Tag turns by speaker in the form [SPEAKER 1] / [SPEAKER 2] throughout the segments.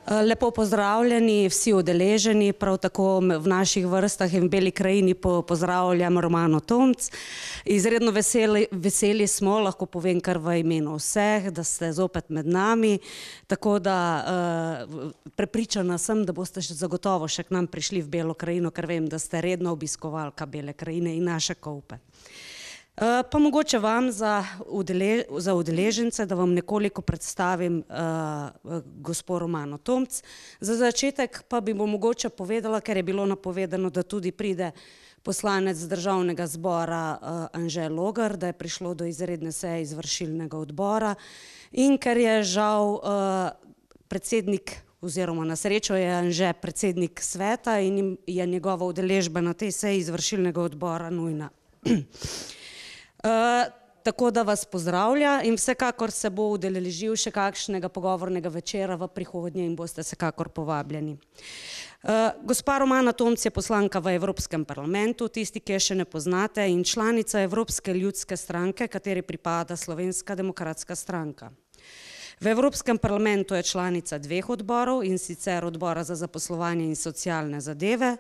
[SPEAKER 1] Lepo pozdravljeni vsi udeleženi, prav tako v naših vrstah in v Beli krajini pozdravljam Romano Tomc. Izredno veseli smo, lahko povem kar v imenu vseh, da ste zopet med nami, tako da prepričana sem, da boste zagotovo še k nam prišli v Belo krajino, ker vem, da ste redno obiskovalka Bele krajine in naše Kolpe. Pa mogoče vam za udeležence, da vam nekoliko predstavim gospo Romano Tomc. Za začetek pa bi bom mogoče povedala, ker je bilo napovedano, da tudi pride poslanec Državnega zbora Anže Logar, da je prišlo do izredne seje izvršilnega odbora in ker je žal predsednik oziroma na srečo je Anže predsednik sveta in je njegova udeležba na tej seji izvršilnega odbora nujna. Tako da vas pozdravlja in vsekakor se bo udeležil še kakšnega pogovornega večera v prihodnje in boste vsekakor povabljeni. Gospa Romana Tomc je poslanka v Evropskem parlamentu, tisti, ki je še ne poznate, in članica Evropske ljudske stranke, kateri pripada Slovenska demokratska stranka. V Evropskem parlamentu je članica dveh odborov, in sicer odbora za zaposlovanje in socialne zadeve,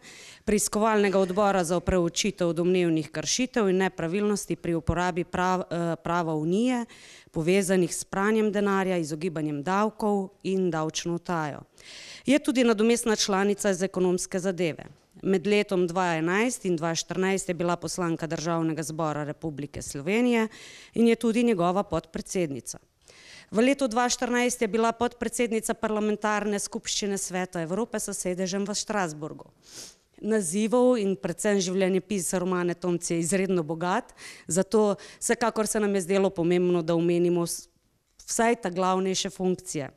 [SPEAKER 1] preiskovalnega odbora za preučitev domnevnih kršitev in nepravilnosti pri uporabi prava Unije, povezanih s pranjem denarja, izogibanjem davkov in davčno utajo. Je tudi nadomestna članica za ekonomske zadeve. Med letom 2011 in 2014 je bila poslanka Državnega zbora Republike Slovenije in je tudi njegova podpredsednica. V letu 2014 je bila podpredsednica parlamentarne skupščine Sveta Evrope s sedežem v Strasbourgu. Nazivov in predvsem življenjepis Romane Tomc je izredno bogat, zato vsekakor se nam je zdelo pomembno, da omenimo vsaj ta glavnejše funkcije.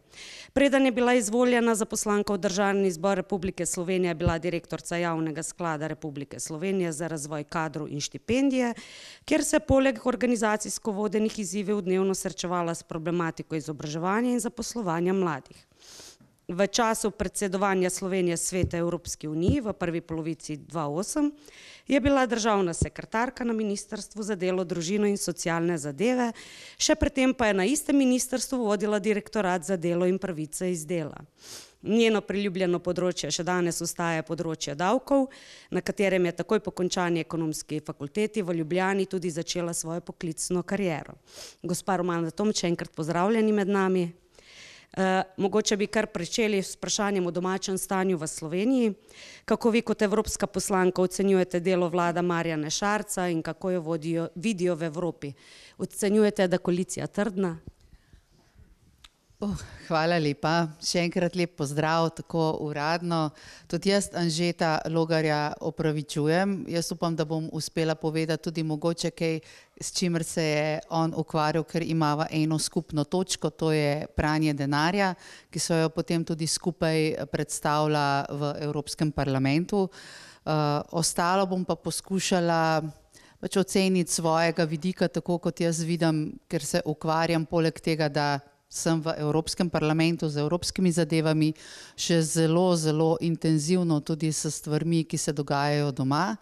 [SPEAKER 1] Preden je bila izvoljena za poslanko v Državni zbor Republike Slovenije, je bila direktorica Javnega sklada Republike Slovenije za razvoj kadrov in štipendije, kjer se poleg organizacijsko vodenih izzivov dnevno srečevala s problematiko izobraževanja in zaposlovanja mladih. V času predsedovanja Slovenije Svetu Evropske unije v prvi polovici 2008 je bila državna sekretarka na Ministrstvu za delo, družino in socialne zadeve, še predtem pa je na istem ministrstvu vodila direktorat za delo in pravice iz dela. Njeno priljubljeno področje še danes ostaja področje davkov, na katerem je takoj po končani ekonomski fakulteti v Ljubljani tudi začela svojo poklicno kariero. Gospa Romana Tomc, še enkrat pozdravljeni med nami. Mogoče bi kar pričeli s vprašanjem o domačem stanju v Sloveniji. Kako vi kot evropska poslanka ocenjujete delo vlada Marjana Šarca in kako jo vidijo v Evropi? Ocenjujete, da je koalicija trdna?
[SPEAKER 2] Hvala lepa. Še enkrat lep pozdrav, tako uradno. Tudi jaz Anžeta Logarja opravičujem. Jaz upam, da bom uspela povedati tudi mogoče kaj, s čimer se je on ukvarjal, ker imava eno skupno točko, to je pranje denarja, ki so jo potem tudi skupaj predstavila v Evropskem parlamentu. Ostalo bom pa poskušala oceniti svojega vidika, tako kot jaz vidim, ker se ukvarjam poleg tega, da sem v Evropskem parlamentu z evropskimi zadevami, še zelo intenzivno tudi s stvarmi, ki se dogajajo doma.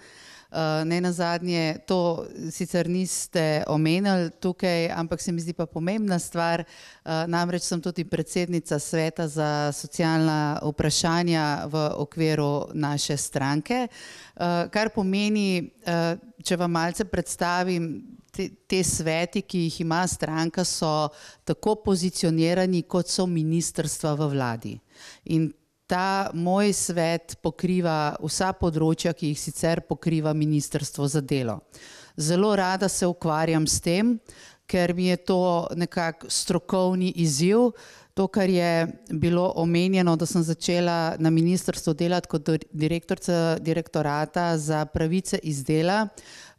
[SPEAKER 2] Nenazadnje, to sicer niste omenili tukaj, ampak se mi zdi pa pomembna stvar, namreč sem tudi predsednica Sveta za socialna vprašanja v okviru naše stranke, kar pomeni, če vam malce predstavim, te sveti, ki jih ima stranka, so tako pozicionirani, kot so ministrstva v vladi. In ta moj svet pokriva vsa področja, ki jih sicer pokriva Ministrstvo za delo. Zelo rada se ukvarjam s tem, ker mi je to nekako strokovni izziv. To, kar je bilo omenjeno, da sem začela na ministrstvu delati kot direktorica direktorata za pravice iz dela,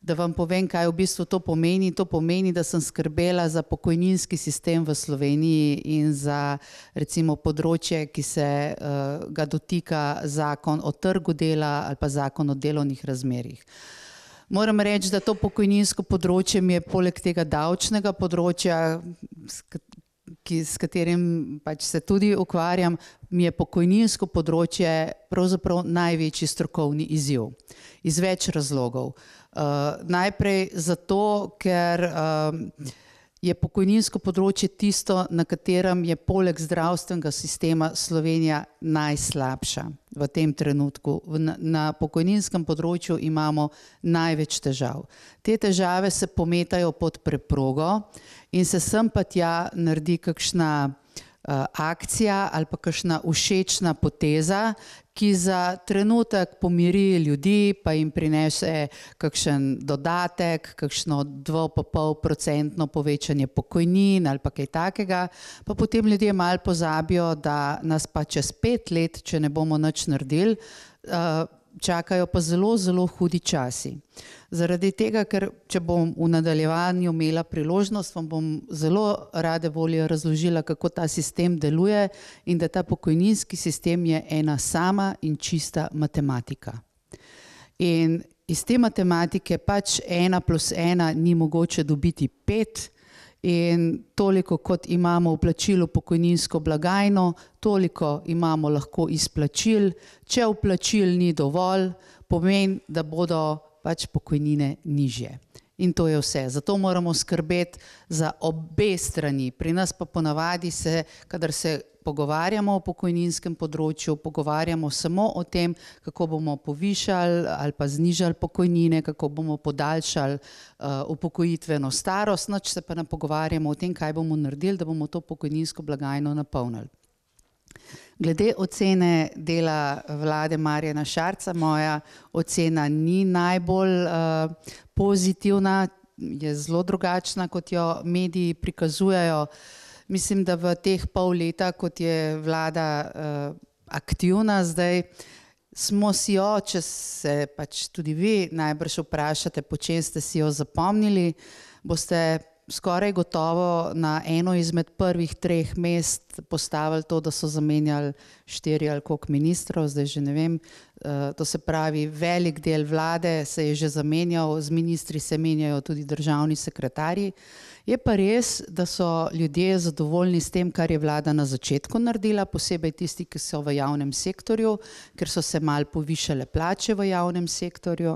[SPEAKER 2] da vam povem, kaj v bistvu to pomeni. To pomeni, da sem skrbela za pokojninski sistem v Sloveniji in za recimo področje, ki se ga dotika zakon o trgu dela ali pa zakon o delovnih razmerjih. Moram reči, da to pokojninsko področje mi je poleg tega davčnega področja, s katerim pač se tudi ukvarjam, mi je pokojninsko področje pravzaprav največji strokovni izziv. Iz več razlogov. Najprej zato, ker je pokojninsko področje tisto, na katerem je poleg zdravstvenega sistema Slovenija najslabša v tem trenutku. Na pokojninskem področju imamo največ težav. Te težave se pometajo pod preprogo in se sem pa tja naredi kakšna akcija ali pa kakšna všečna poteza, ki za trenutek pomiri ljudi, pa jim prinese kakšen dodatek, kakšno 2,5% povečanje pokojnin ali pa kaj takega, pa potem ljudje malo pozabijo, da nas pa čez 5 let, če ne bomo nič naredili, čakajo pa zelo, zelo hudi časi. Zaradi tega, ker če bom v nadaljevanju imela priložnost, vam bom zelo rade volje razložila, kako ta sistem deluje in da ta pokojninski sistem je ena sama in čista matematika. In iz te matematike pač 1 + 1 ni mogoče dobiti 5, in toliko, kot imamo v plačilu pokojninsko blagajno, toliko imamo lahko izplačil. Če vplačil ni dovolj, pomeni, da bodo pač pokojnine nižje. In to je vse. Zato moramo skrbeti za obe strani. Pri nas pa ponavadi se, kadar se pogovarjamo o pokojninskem področju, pogovarjamo samo o tem, kako bomo povišali ali pa znižali pokojnine, kako bomo podaljšali upokojitveno starost, nič se pa ne pogovarjamo o tem, kaj bomo naredili, da bomo to pokojninsko blagajno napolnili. Glede ocene dela vlade Marjana Šarca, moja ocena ni najbolj pozitivna, je zelo drugačna, kot jo mediji prikazujejo. Mislim, da v teh pol leta, kot je vlada aktivna zdaj, smo si jo, če se pač tudi vi najbrž vprašate, po čem ste si jo zapomnili, boste skoraj gotovo na eno izmed prvih 3 mest postavili to, da so zamenjali 4 ali koliko ministrov, zdaj že ne vem, to se pravi, velik del vlade se je že zamenjal, z ministri se menjajo tudi državni sekretarji. Je pa res, da so ljudje zadovoljni s tem, kar je vlada na začetku naredila, posebej tisti, ki so v javnem sektorju, ker so se malo povišale plače v javnem sektorju,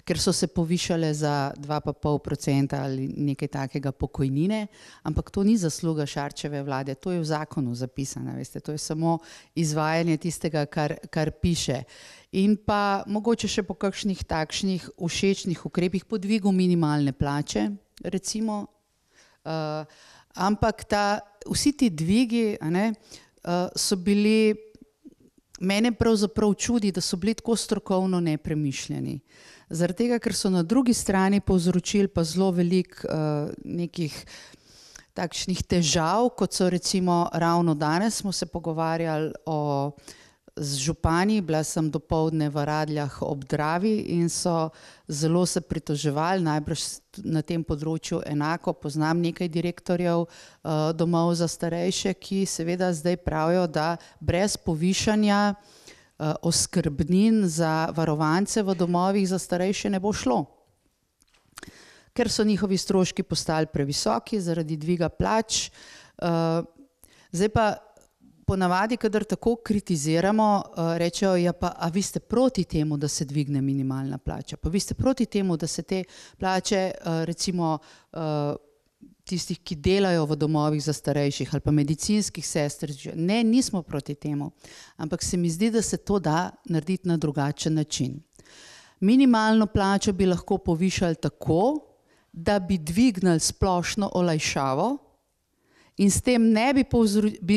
[SPEAKER 2] ker so se povišale za 2,5% ali nekaj takega pokojnine, ampak to ni zasluga Šarčeve vlade, to je v zakonu zapisano, veste, to je samo izvajanje tistega, kar piše. In pa mogoče še po kakšnih takšnih všečnih ukrepih, po dvigu minimalne plače, recimo, ampak vsi ti dvigi so bili, mene pravzaprav čudi, da so bili tako strokovno nepremišljeni. Zaradi tega, ker so na drugi strani povzročili pa zelo veliko nekih takšnih težav, kot so recimo ravno danes smo se pogovarjali z župani, bila sem dopoldne v Radljah ob Dravi in so zelo se pritoževali, najbrž na tem področju enako, poznam nekaj direktorjev domov za starejše, ki seveda zdaj pravijo, da brez povišanja oskrbnin za varovance v domovih za starejše ne bo šlo. Ker so njihovi stroški postali previsoki zaradi dviga plač. Zdaj pa ponavadi, kadar tako kritiziramo, rečejo, ja pa, a vi ste proti temu, da se dvigne minimalna plača, pa vi ste proti temu, da se te plače, recimo tistih, ki delajo v domovih za starejših ali pa medicinskih sester, ne, nismo proti temu, ampak se mi zdi, da se to da narediti na drugačen način. Minimalno plačo bi lahko povišali tako, da bi dvignili splošno olajšavo, in s tem ne bi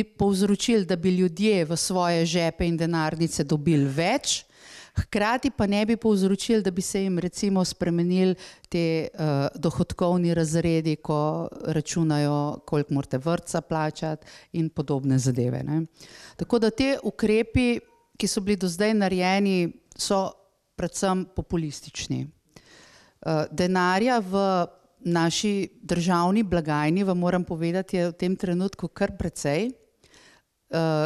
[SPEAKER 2] povzročili, da bi ljudje v svoje žepe in denarnice dobili več, hkrati pa ne bi povzročili, da bi se jim recimo spremenili te dohodkovni razredi, ko računajo, koliko morate vrtca plačati in podobne zadeve. Tako da te ukrepi, ki so bili do zdaj narejeni, so predvsem populistični. Denarja v naši državni blagajni, vam moram povedati, je v tem trenutku kar precej,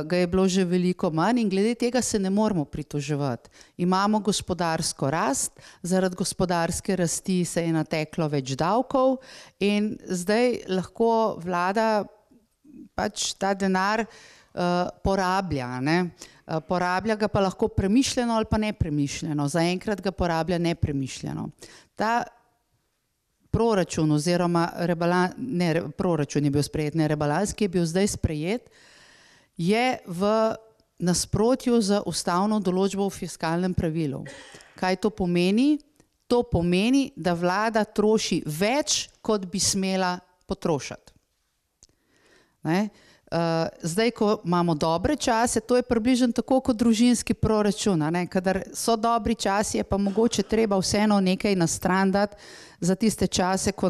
[SPEAKER 2] ga je bilo že veliko manj in glede tega se ne moramo pritoževati. Imamo gospodarsko rast, zaradi gospodarske rasti se je nateklo več davkov in zdaj lahko vlada pač ta denar porablja. Porablja ga pa lahko premišljeno ali pa nepremišljeno. Zaenkrat ga porablja nepremišljeno. Ta proračun oziroma proračun je bil sprejet, ne rebalans, ki je bil zdaj sprejet, je v nasprotju z ustavno določbo v fiskalnem pravilu. Kaj to pomeni? To pomeni, da vlada troši več, kot bi smela potrošiti. Zdaj, ko imamo dobre čase, to je približno tako kot družinski proračun, kadar so dobri časi, je pa mogoče treba vseeno nekaj na stran dati za tiste čase, ko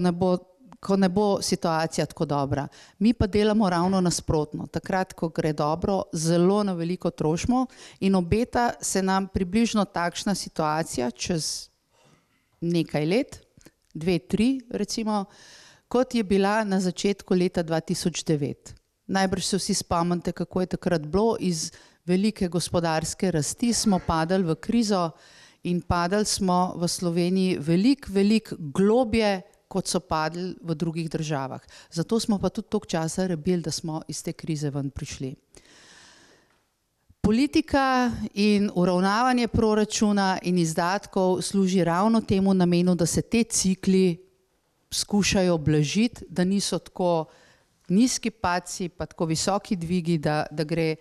[SPEAKER 2] ne bo situacija tako dobra. Mi pa delamo ravno nasprotno. Takrat, ko gre dobro, zelo na veliko trošimo in obeta se nam približno takšna situacija čez nekaj let, 2-3 recimo, kot je bila na začetku leta 2009. Najbrž se vsi spomnite, kako je takrat bilo, iz velike gospodarske rasti smo padali v krizo in padali smo v Sloveniji veliko globje, kot so padli v drugih državah. Zato smo pa tudi toliko časa rabili, da smo iz te krize ven prišli. Politika in uravnavanje proračuna in izdatkov služi ravno temu namenu, da se te cikli skušajo blažiti, da niso tako nizki padci, pa tako visoki dvigi, da gre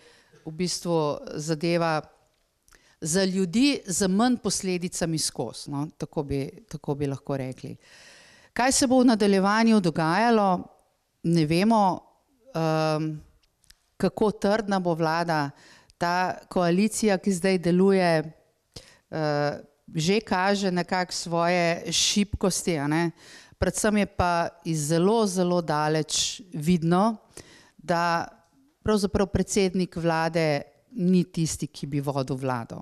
[SPEAKER 2] v bistvu zadeva za ljudi z manj posledicami skozi, no? Tako bi lahko rekli. Kaj se bo v nadaljevanju dogajalo, ne vemo, kako trdna bo vlada. Ta koalicija, ki zdaj deluje, že kaže nekako svoje šibkosti, predvsem je pa iz zelo daleč vidno, da pravzaprav predsednik vlade ni tisti, ki bi vodil vlado.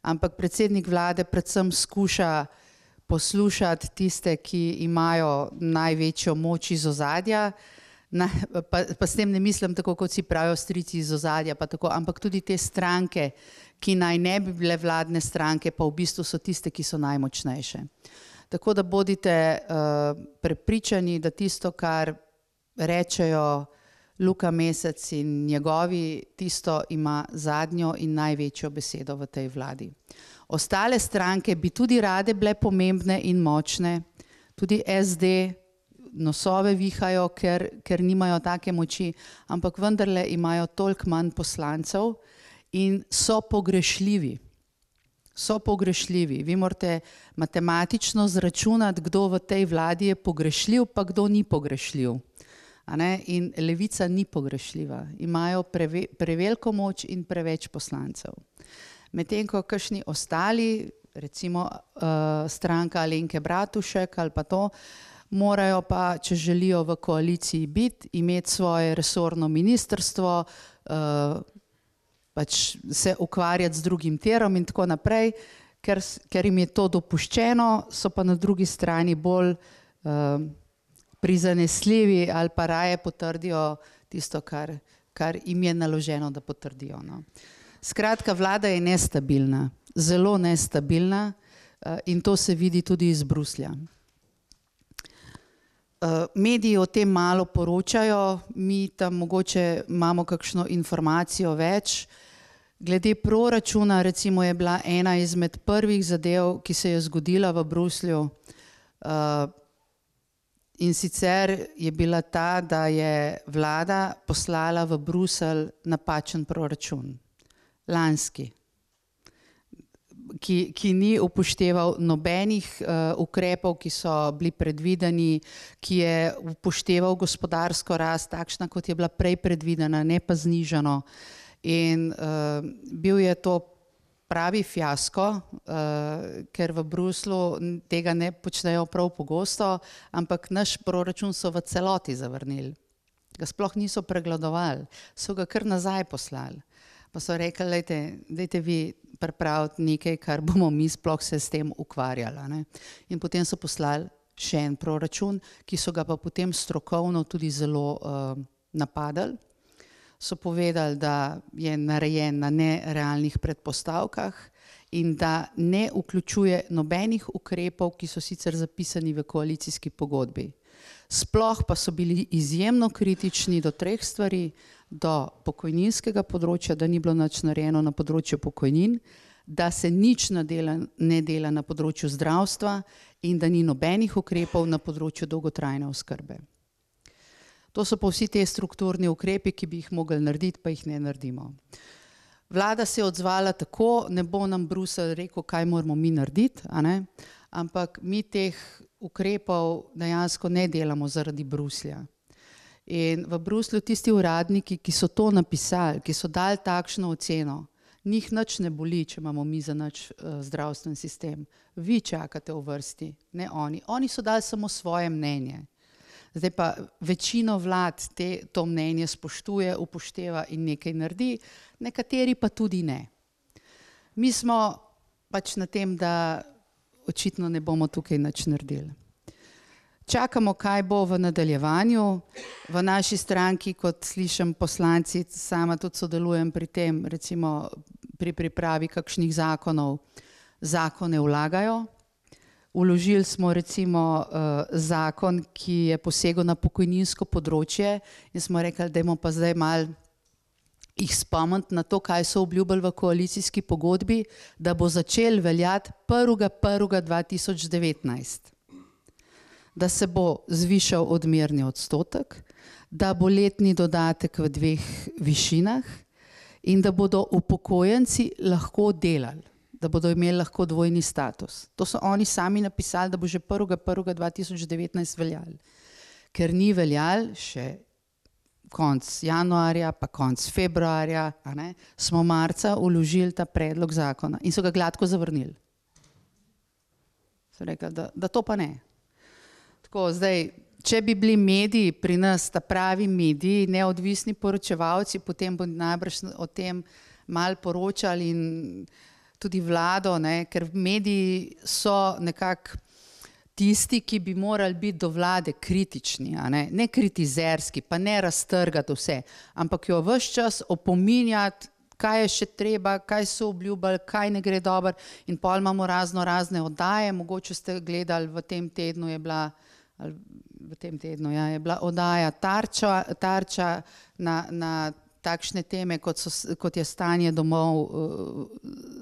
[SPEAKER 2] Ampak predsednik vlade predvsem skuša poslušati tiste, ki imajo največjo moč iz ozadja, pa s tem ne mislim tako, kot si pravijo strici iz ozadja, ampak tudi te stranke, ki naj ne bi bile vladne stranke, pa v bistvu so tiste, ki so najmočnejše. Tako da bodite prepričani, da tisto, kar rečejo Luka Mesec in njegovi, tisto ima zadnjo in največjo besedo v tej vladi. Ostale stranke bi tudi rade bile pomembne in močne, tudi SD nosove vihajo, ker nimajo take moči, ampak vendarle imajo toliko manj poslancev in so pogrešljivi. So pogrešljivi. Vi morate matematično zračunati, kdo v tej vladi je pogrešljiv, pa kdo ni pogrešljiv. In Levica ni pogrešljiva. Imajo preveliko moč in preveč poslancev. Medtem ko kakšni ostali, recimo stranka Alenke Bratušek ali pa to, morajo pa, če želijo v koaliciji biti, imeti svoje resorno ministrstvo, pač se ukvarjati z drugim tirom in tako naprej, ker jim je to dopuščeno, so pa na drugi strani bolj prizanesljivi ali pa raje potrdijo tisto, kar jim je naloženo, da potrdijo. Skratka, vlada je nestabilna, zelo nestabilna in to se vidi tudi iz Bruslja. Mediji o tem malo poročajo, mi tam mogoče imamo kakšno informacijo več. Glede proračuna, recimo, je bila ena izmed prvih zadev, ki se je zgodila v Bruslju, in sicer je bila ta, da je vlada poslala v Bruselj napačen proračun, lanski, ki ni upošteval nobenih ukrepov, ki so bili predvideni, ki je upošteval gospodarsko rast, takšna, kot je bila prej predvidena, ne pa znižano. In bil je to pravi fiasko, ker v Bruslu tega ne počnejo prav pogosto, ampak naš proračun so v celoti zavrnili. Ga sploh niso pregledovali, so ga kar nazaj poslali. Pa so rekli, dajte vi pripraviti nekaj, kar bomo mi sploh se s tem ukvarjali. In potem so poslali še en proračun, ki so ga pa potem strokovno tudi zelo napadali. So povedali, da je narejen na nerealnih predpostavkah in da ne vključuje nobenih ukrepov, ki so sicer zapisani v koalicijski pogodbi. Sploh pa so bili izjemno kritični do 3 stvari, do pokojninskega področja, da ni bilo nič narejeno na področju pokojnin, da se nič ne dela na področju zdravstva in da ni nobenih ukrepov na področju dolgotrajne oskrbe. To so pa vsi te strukturni ukrepi, ki bi jih mogli narediti, pa jih ne naredimo. Vlada se je odzvala tako, ne bo nam Bruselj rekel, kaj moramo mi narediti, a ne? Ampak mi teh ukrepov dejansko ne delamo zaradi Bruslja. In v Bruslju tisti uradniki, ki so to napisali, ki so dali takšno oceno, njih nič ne boli, če imamo mi za nič zdravstven sistem. Vi čakate v vrsti, ne oni. Oni so dali samo svoje mnenje. Zdaj pa večino vlad to mnenje spoštuje, upošteva in nekaj naredi, nekateri pa tudi ne. Mi smo pač na tem, da očitno ne bomo tukaj nič naredili. Čakamo, kaj bo v nadaljevanju. V naši stranki, kot slišim poslanci, sama tudi sodelujem pri tem, recimo pri pripravi kakšnih zakonov, zakone vlagajo. Vložili smo recimo zakon, ki je posegel na pokojninsko področje in smo rekli, dajmo pa zdaj malo jih spomniti na to, kaj so obljubili v koalicijski pogodbi, da bo začel veljati 1.1.2019. Da se bo zvišal odmerni odstotek, da bo letni dodatek v 2 višinah in da bodo upokojenci lahko delali, da bodo imeli lahko dvojni status. To so oni sami napisali, da bo že 1.1.2019 veljali. Ker ni veljal še konec januarja, pa konec februarja, a ne, smo marca vložili ta predlog zakona in so ga gladko zavrnili. So rekli, da to pa ne. Tako, zdaj, če bi bili mediji pri nas, ta pravi mediji, neodvisni poročevalci, potem bo najbrž o tem malo poročali in tudi vlado, ne, ker mediji so nekako tisti, ki bi morali biti do vlade kritični, a ne kritizerski, pa ne raztrgati vse, ampak jo ves čas opominjati, kaj je še treba, kaj so obljubili, kaj ne gre dobro in pol imamo razne oddaje, mogoče ste gledali, v tem tednu je bila oddaja Tarča na takšne teme, kot je stanje domov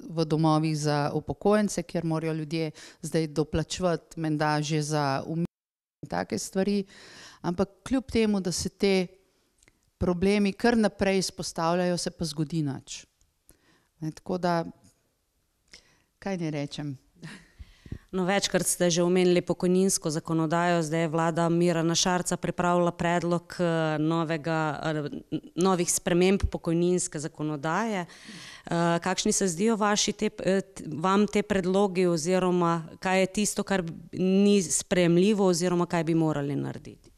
[SPEAKER 2] v domovih za upokojence, kjer morajo ljudje zdaj doplačevati menda že za umrlje in take stvari, ampak kljub temu, da se te problemi kar naprej izpostavljajo, se pa zgodi nič. Tako da, kaj ne rečem?
[SPEAKER 1] No, večkrat ste že omenili pokojninsko zakonodajo, zdaj je vlada Mirana Šarca pripravila predlog novih sprememb pokojninske zakonodaje. Kakšni se zdijo vam te predlogi oziroma kaj je tisto, kar ni sprejemljivo oziroma kaj bi morali narediti?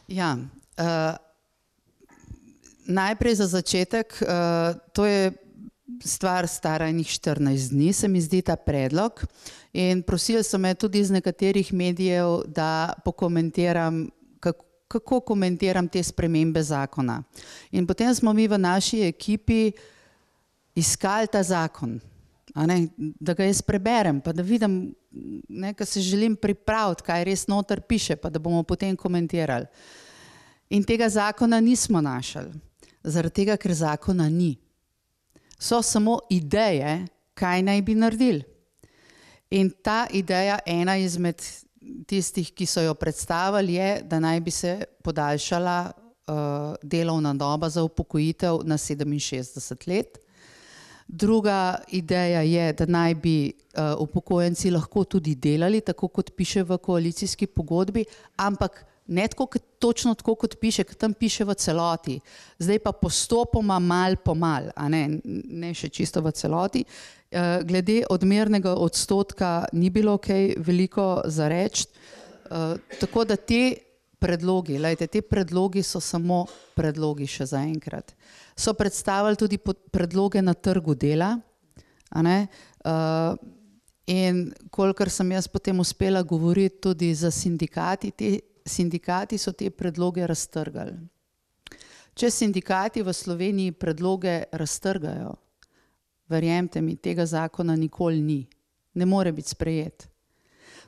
[SPEAKER 2] Ja, najprej za začetek, to je stvar stara enih 14 dni, se mi zdi ta predlog in prosili so me tudi iz nekaterih medijev, da pokomentiram, kako komentiram te spremembe zakona. In potem smo mi v naši ekipi iskali ta zakon, da ga jaz preberem, pa da vidim, kaj se želim pripraviti, kaj res noter piše, pa da bomo potem komentirali. In tega zakona nismo našli, zaradi tega, ker zakona ni. So samo ideje, kaj naj bi naredili. In ta ideja, ena izmed tistih, ki so jo predstavili, je, da naj bi se podaljšala delovna doba za upokojitev na 67 let. Druga ideja je, da naj bi upokojenci lahko tudi delali, tako kot piše v koalicijski pogodbi, ampak ne točno tako, kot piše, ker tam piše v celoti. Zdaj pa postopoma, mal po mal, a ne še čisto v celoti. Glede odmernega odstotka ni bilo kaj veliko za reči, tako da te predlogi so samo predlogi še zaenkrat. So predstavili tudi predloge na trgu dela, a ne, in kolikor sem jaz potem uspela govoriti tudi za sindikati, sindikati so te predloge raztrgali. Če sindikati v Sloveniji predloge raztrgajo, verjemite mi, tega zakona nikoli ni. Ne more biti sprejet.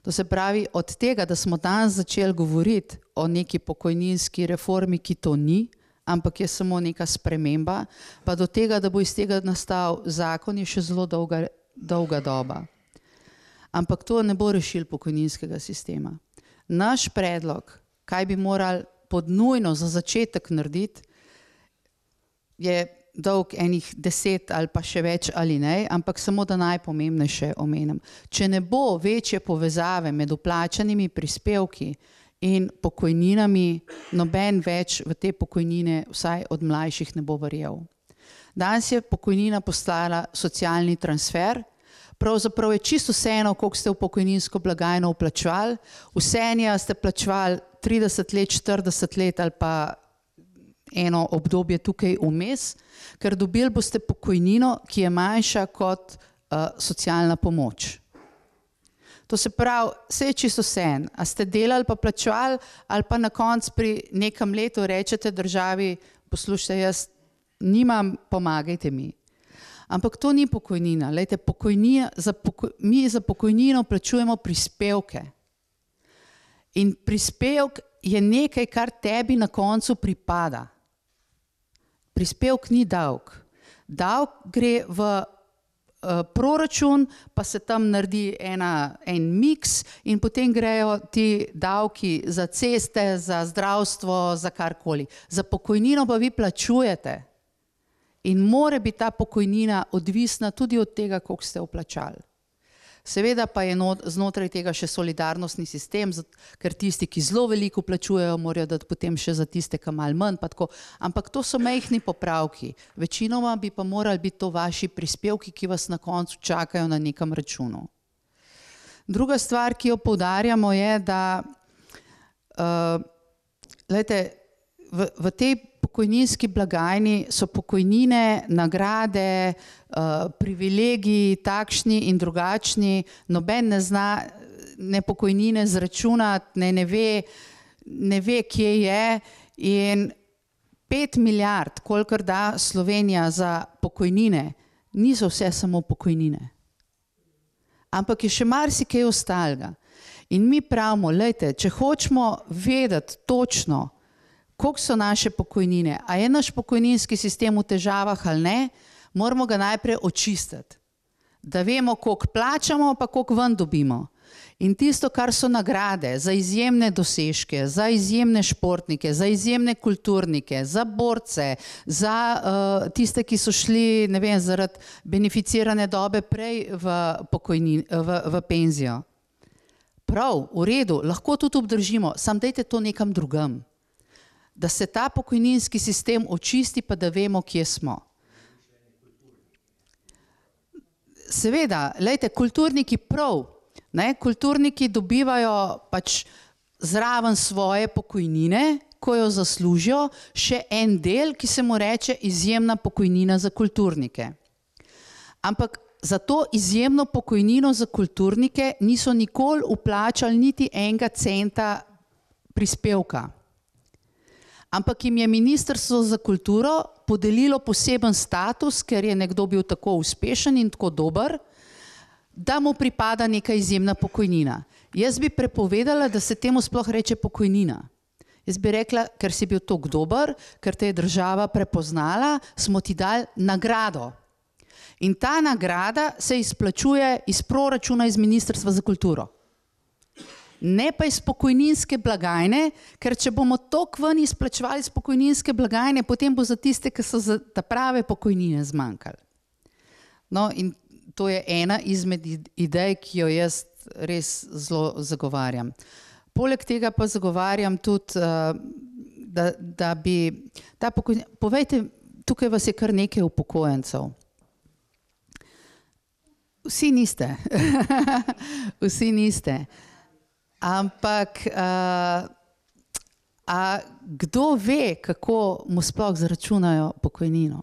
[SPEAKER 2] To se pravi, od tega, da smo danes začeli govoriti o neki pokojninski reformi, ki to ni, ampak je samo neka sprememba, pa do tega, da bo iz tega nastal zakon, je še zelo dolga doba. Ampak to ne bo rešil pokojninskega sistema. Naš predlog, kaj bi morali pod nujno za začetek narediti, je dolg enih 10 ali pa še več alinej, ampak samo da najpomembnejše omenim. Če ne bo večje povezave med vplačanimi prispevki in pokojninami, noben več v te pokojnine, vsaj od mlajših, ne bo verjel. Danes je pokojnina postala socialni transfer, pravzaprav je čisto vseeno, koliko ste v pokojninsko blagajno vplačevali, vseeno ste plačevali 30 let, 40 let ali pa eno obdobje tukaj vmes, ker dobili boste pokojnino, ki je manjša kot socialna pomoč. To se pravi, vse je čisto vseeno, a ste delali pa plačevali ali pa na koncu pri nekem letu rečete državi, poslušajte, jaz nimam, pomagajte mi. Ampak to ni pokojnina. Lejte, mi za pokojnino plačujemo prispevke. In prispevek je nekaj, kar tebi na koncu pripada. Prispevek ni davek. Davek gre v proračun, pa se tam naredi en miks in potem grejo ti davki za ceste, za zdravstvo, za karkoli. Za pokojnino pa vi plačujete. In mora biti ta pokojnina odvisna tudi od tega, koliko ste vplačali. Seveda pa je znotraj tega še solidarnostni sistem, ker tisti, ki zelo veliko plačujejo, morajo dati potem še za tiste, ki malo manj, pa tako. Ampak to so majhni popravki. Večinoma bi pa morali biti to vaši prispevki, ki vas na koncu čakajo na nekem računu. Druga stvar, ki jo poudarjamo, je, da v tej pokojninski blagajni so pokojnine, nagrade, privilegiji takšni in drugačni, noben ne zna ne pokojnine zračunati, ne ve, kje je, in 5 milijard, kolikor da Slovenija za pokojnine, niso vse samo pokojnine. Ampak je še marsikaj ostalega. In mi pravimo, lejte, če hočemo vedeti točno, koliko so naše pokojnine, a je naš pokojninski sistem v težavah ali ne, moramo ga najprej očistiti. Da vemo, koliko plačamo, pa koliko ven dobimo. In tisto, kar so nagrade za izjemne dosežke, za izjemne športnike, za izjemne kulturnike, za borce, za tiste, ki so šli, ne vem, zaradi beneficirane dobe prej v penzijo. Prav, v redu, lahko tudi obdržimo, samo dajte to nekam drugam. Da se ta pokojninski sistem očisti, pa da vemo, kje smo. Seveda, lejte, kulturniki prav, ne, kulturniki dobivajo pač zraven svoje pokojnine, ko jo zaslužijo, še en del, ki se mu reče izjemna pokojnina za kulturnike. Ampak za to izjemno pokojnino za kulturnike niso nikoli vplačali niti enega centa prispevka. Ampak jim je Ministrstvo za kulturo podelilo poseben status, ker je nekdo bil tako uspešen in tako dober, da mu pripada neka izjemna pokojnina. Jaz bi prepovedala, da se temu sploh reče pokojnina. Jaz bi rekla, ker si bil tako dober, ker te je država prepoznala, smo ti dali nagrado. In ta nagrada se izplačuje iz proračuna iz Ministrstva za kulturo. Ne pa iz pokojninske blagajne, ker če bomo toliko ven izplačevali iz pokojninske blagajne, potem bo za tiste, ki so za ta prave pokojnine zmanjkali. No, in to je ena izmed idej, ki jo jaz res zelo zagovarjam. Poleg tega pa zagovarjam tudi, da bi ta pokojnina, povejte, tukaj vas je kar nekaj upokojencev. Vsi niste. Vsi niste. Ampak kdo ve, kako mu sploh zaračunajo pokojnino?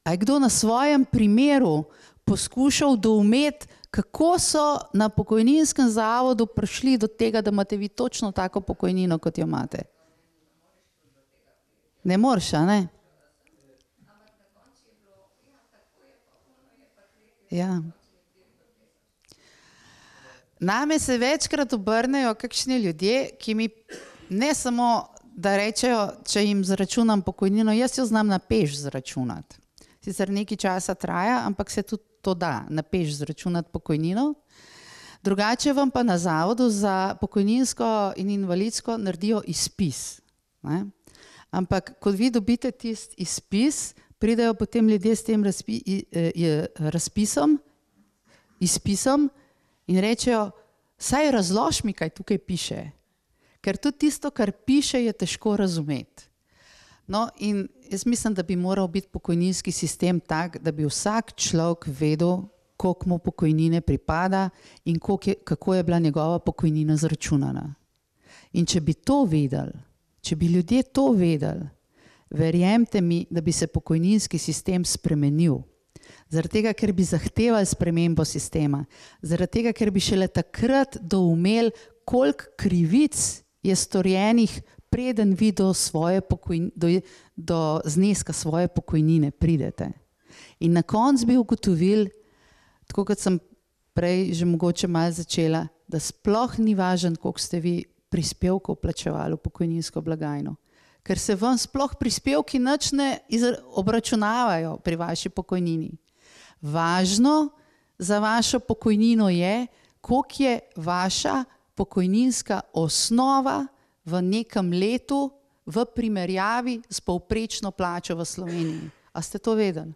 [SPEAKER 2] A je kdo na svojem primeru poskušal doumeti, kako so na pokojninskem zavodu prišli do tega, da imate vi točno tako pokojnino, kot jo imate? Ne moreš, a ne? Ja. Name se večkrat obrnejo kakšni ljudje, ki mi ne samo, da rečejo, če jim zaračunam pokojnino, jaz jo znam na peš zaračunati. Sicer nekaj časa traja, ampak se tudi to da, na peš zaračunati pokojnino. Drugače vam pa na zavodu za pokojninsko in invalidsko naredijo izpis. Ne? Ampak, ko vi dobite tisti izpis, pridejo potem ljudje s tem izpisom in rečejo, saj razlož mi, kaj tukaj piše. Ker tudi tisto, kar piše, je težko razumeti. No, in jaz mislim, da bi moral biti pokojninski sistem tak, da bi vsak človek vedel, koliko mu pokojnine pripada in kako je bila njegova pokojnina zaračunana. In če bi to vedeli, če bi ljudje to vedeli, verjemite mi, da bi se pokojninski sistem spremenil. Zaradi tega, ker bi zahtevali spremembo sistema. Zaradi tega, ker bi šele takrat doumeli, koliko krivic je storjenih, preden vi do zneska svoje pokojnine pridete. In na koncu bi ugotovili, tako kot sem prej že mogoče malo začela, da sploh ni važno, koliko ste vi prispevkov plačevali v pokojninsko blagajno. Ker se vam sploh prispevki nič ne obračunavajo pri vaši pokojnini. Važno za vašo pokojnino je, koliko je vaša pokojninska osnova v nekem letu v primerjavi s povprečno plačo v Sloveniji. A ste to vedeli?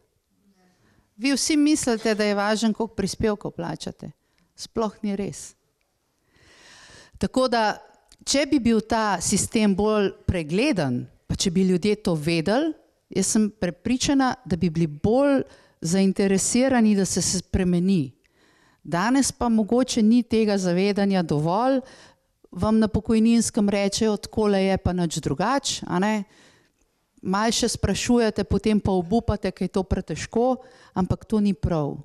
[SPEAKER 2] Vi vsi mislite, da je važno, koliko prispevkov plačate. Sploh ni res. Tako da, če bi bil ta sistem bolj pregleden, pa če bi ljudje to vedeli, jaz sem prepričana, da bi bili bolj zainteresirani, da se spremeni. Danes pa mogoče ni tega zavedanja dovolj, vam na pokojninskem rečejo, takole je pa nič drugače, a ne? Malo še sprašujete, potem pa obupate, ker je to pretežko, ampak to ni prav.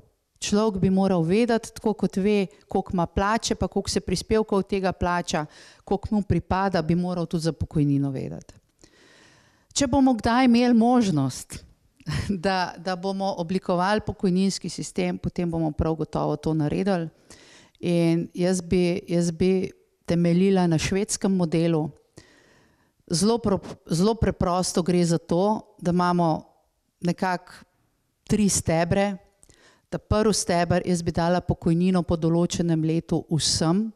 [SPEAKER 2] Človek bi moral vedeti, tako kot ve, koliko ima plače, pa koliko se prispevkov tega plača, koliko mu pripada, bi moral tudi za pokojnino vedeti. Če bomo kdaj imeli možnost, da bomo oblikovali pokojninski sistem, potem bomo prav gotovo to naredili. In jaz bi temeljila na švedskem modelu. Zelo preprosto gre za to, da imamo nekako 3 stebre. Ta prvi steber, jaz bi dala pokojnino po določenem letu vsem,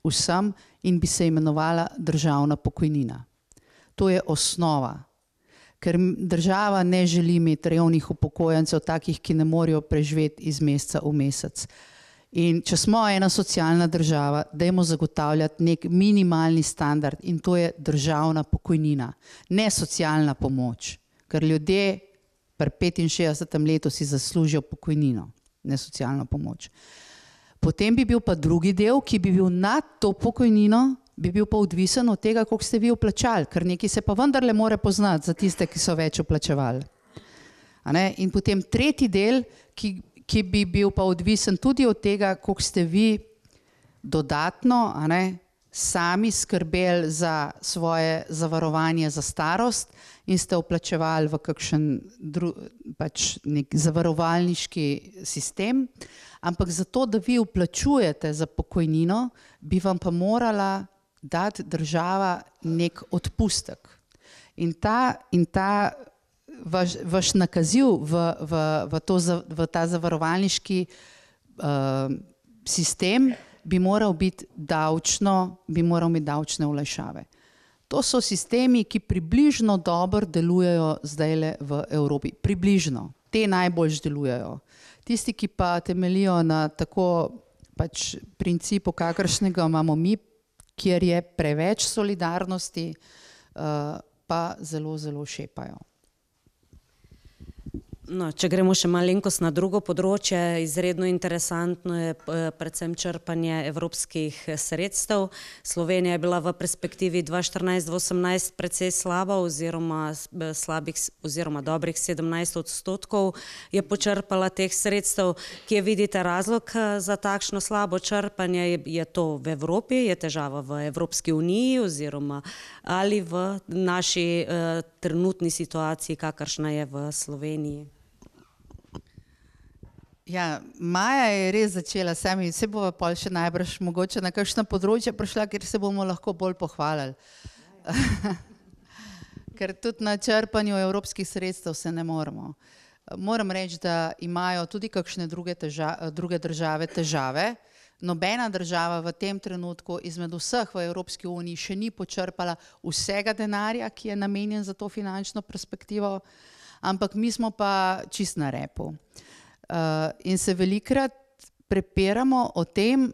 [SPEAKER 2] vsem, in bi se imenovala državna pokojnina. To je osnova. Ker država ne želi imeti revnih upokojencev, takih, ki ne morejo preživeti iz meseca v mesec. In če smo ena socialna država, dajmo zagotavljati nek minimalni standard in to je državna pokojnina, ne socialna pomoč. Ker ljudje pri 65. letu si zaslužijo pokojnino, ne socialno pomoč. Potem bi bil pa drugi del, ki bi bil nad to pokojnino, bi bil pa odvisen od tega, koliko ste vi vplačali, ker nekaj se pa vendarle more poznati za tiste, ki so več vplačevali. In potem tretji del, ki bi bil pa odvisen tudi od tega, koliko ste vi dodatno sami skrbeli za svoje zavarovanje za starost in ste vplačevali v kakšen nek zavarovalniški sistem, ampak zato, da vi vplačujete za pokojnino, bi vam pa morala dati država nek odpustek. In ta vaš nakaziv v ta zavarovalniški sistem bi moral biti davčne olajšave. To so sistemi, ki približno dobro delujejo zdajle v Evropi. Približno. Te najbolj delujejo. Tisti, ki pa temeljijo na tako principu, kakršnega imamo mi, kjer je preveč solidarnosti, pa zelo, zelo šepajo.
[SPEAKER 1] No, če gremo še malenkost na drugo področje, izredno interesantno je predvsem črpanje evropskih sredstev. Slovenija je bila v perspektivi 2014-2018 precej slaba oziroma dobrih 17% je počrpala teh sredstev. Kje vidite razlog za takšno slabo črpanje? Je to v Evropi, je težava v Evropski uniji oziroma ali v naši trenutni situaciji, kakršna je v Sloveniji?
[SPEAKER 2] Ja, Maja je res začela sami, se bova pol še najbrž mogoče na kakšno področje prišla, kjer se bomo lahko bolj pohvalili. Ker tudi na črpanju evropskih sredstev se ne moremo. Moram reči, da imajo tudi kakšne druge države težave. Nobena država v tem trenutku izmed vseh v Evropski uniji še ni počrpala vsega denarja, ki je namenjen za to finančno perspektivo, ampak mi smo pa čist na repu. In se velikokrat prepiramo o tem,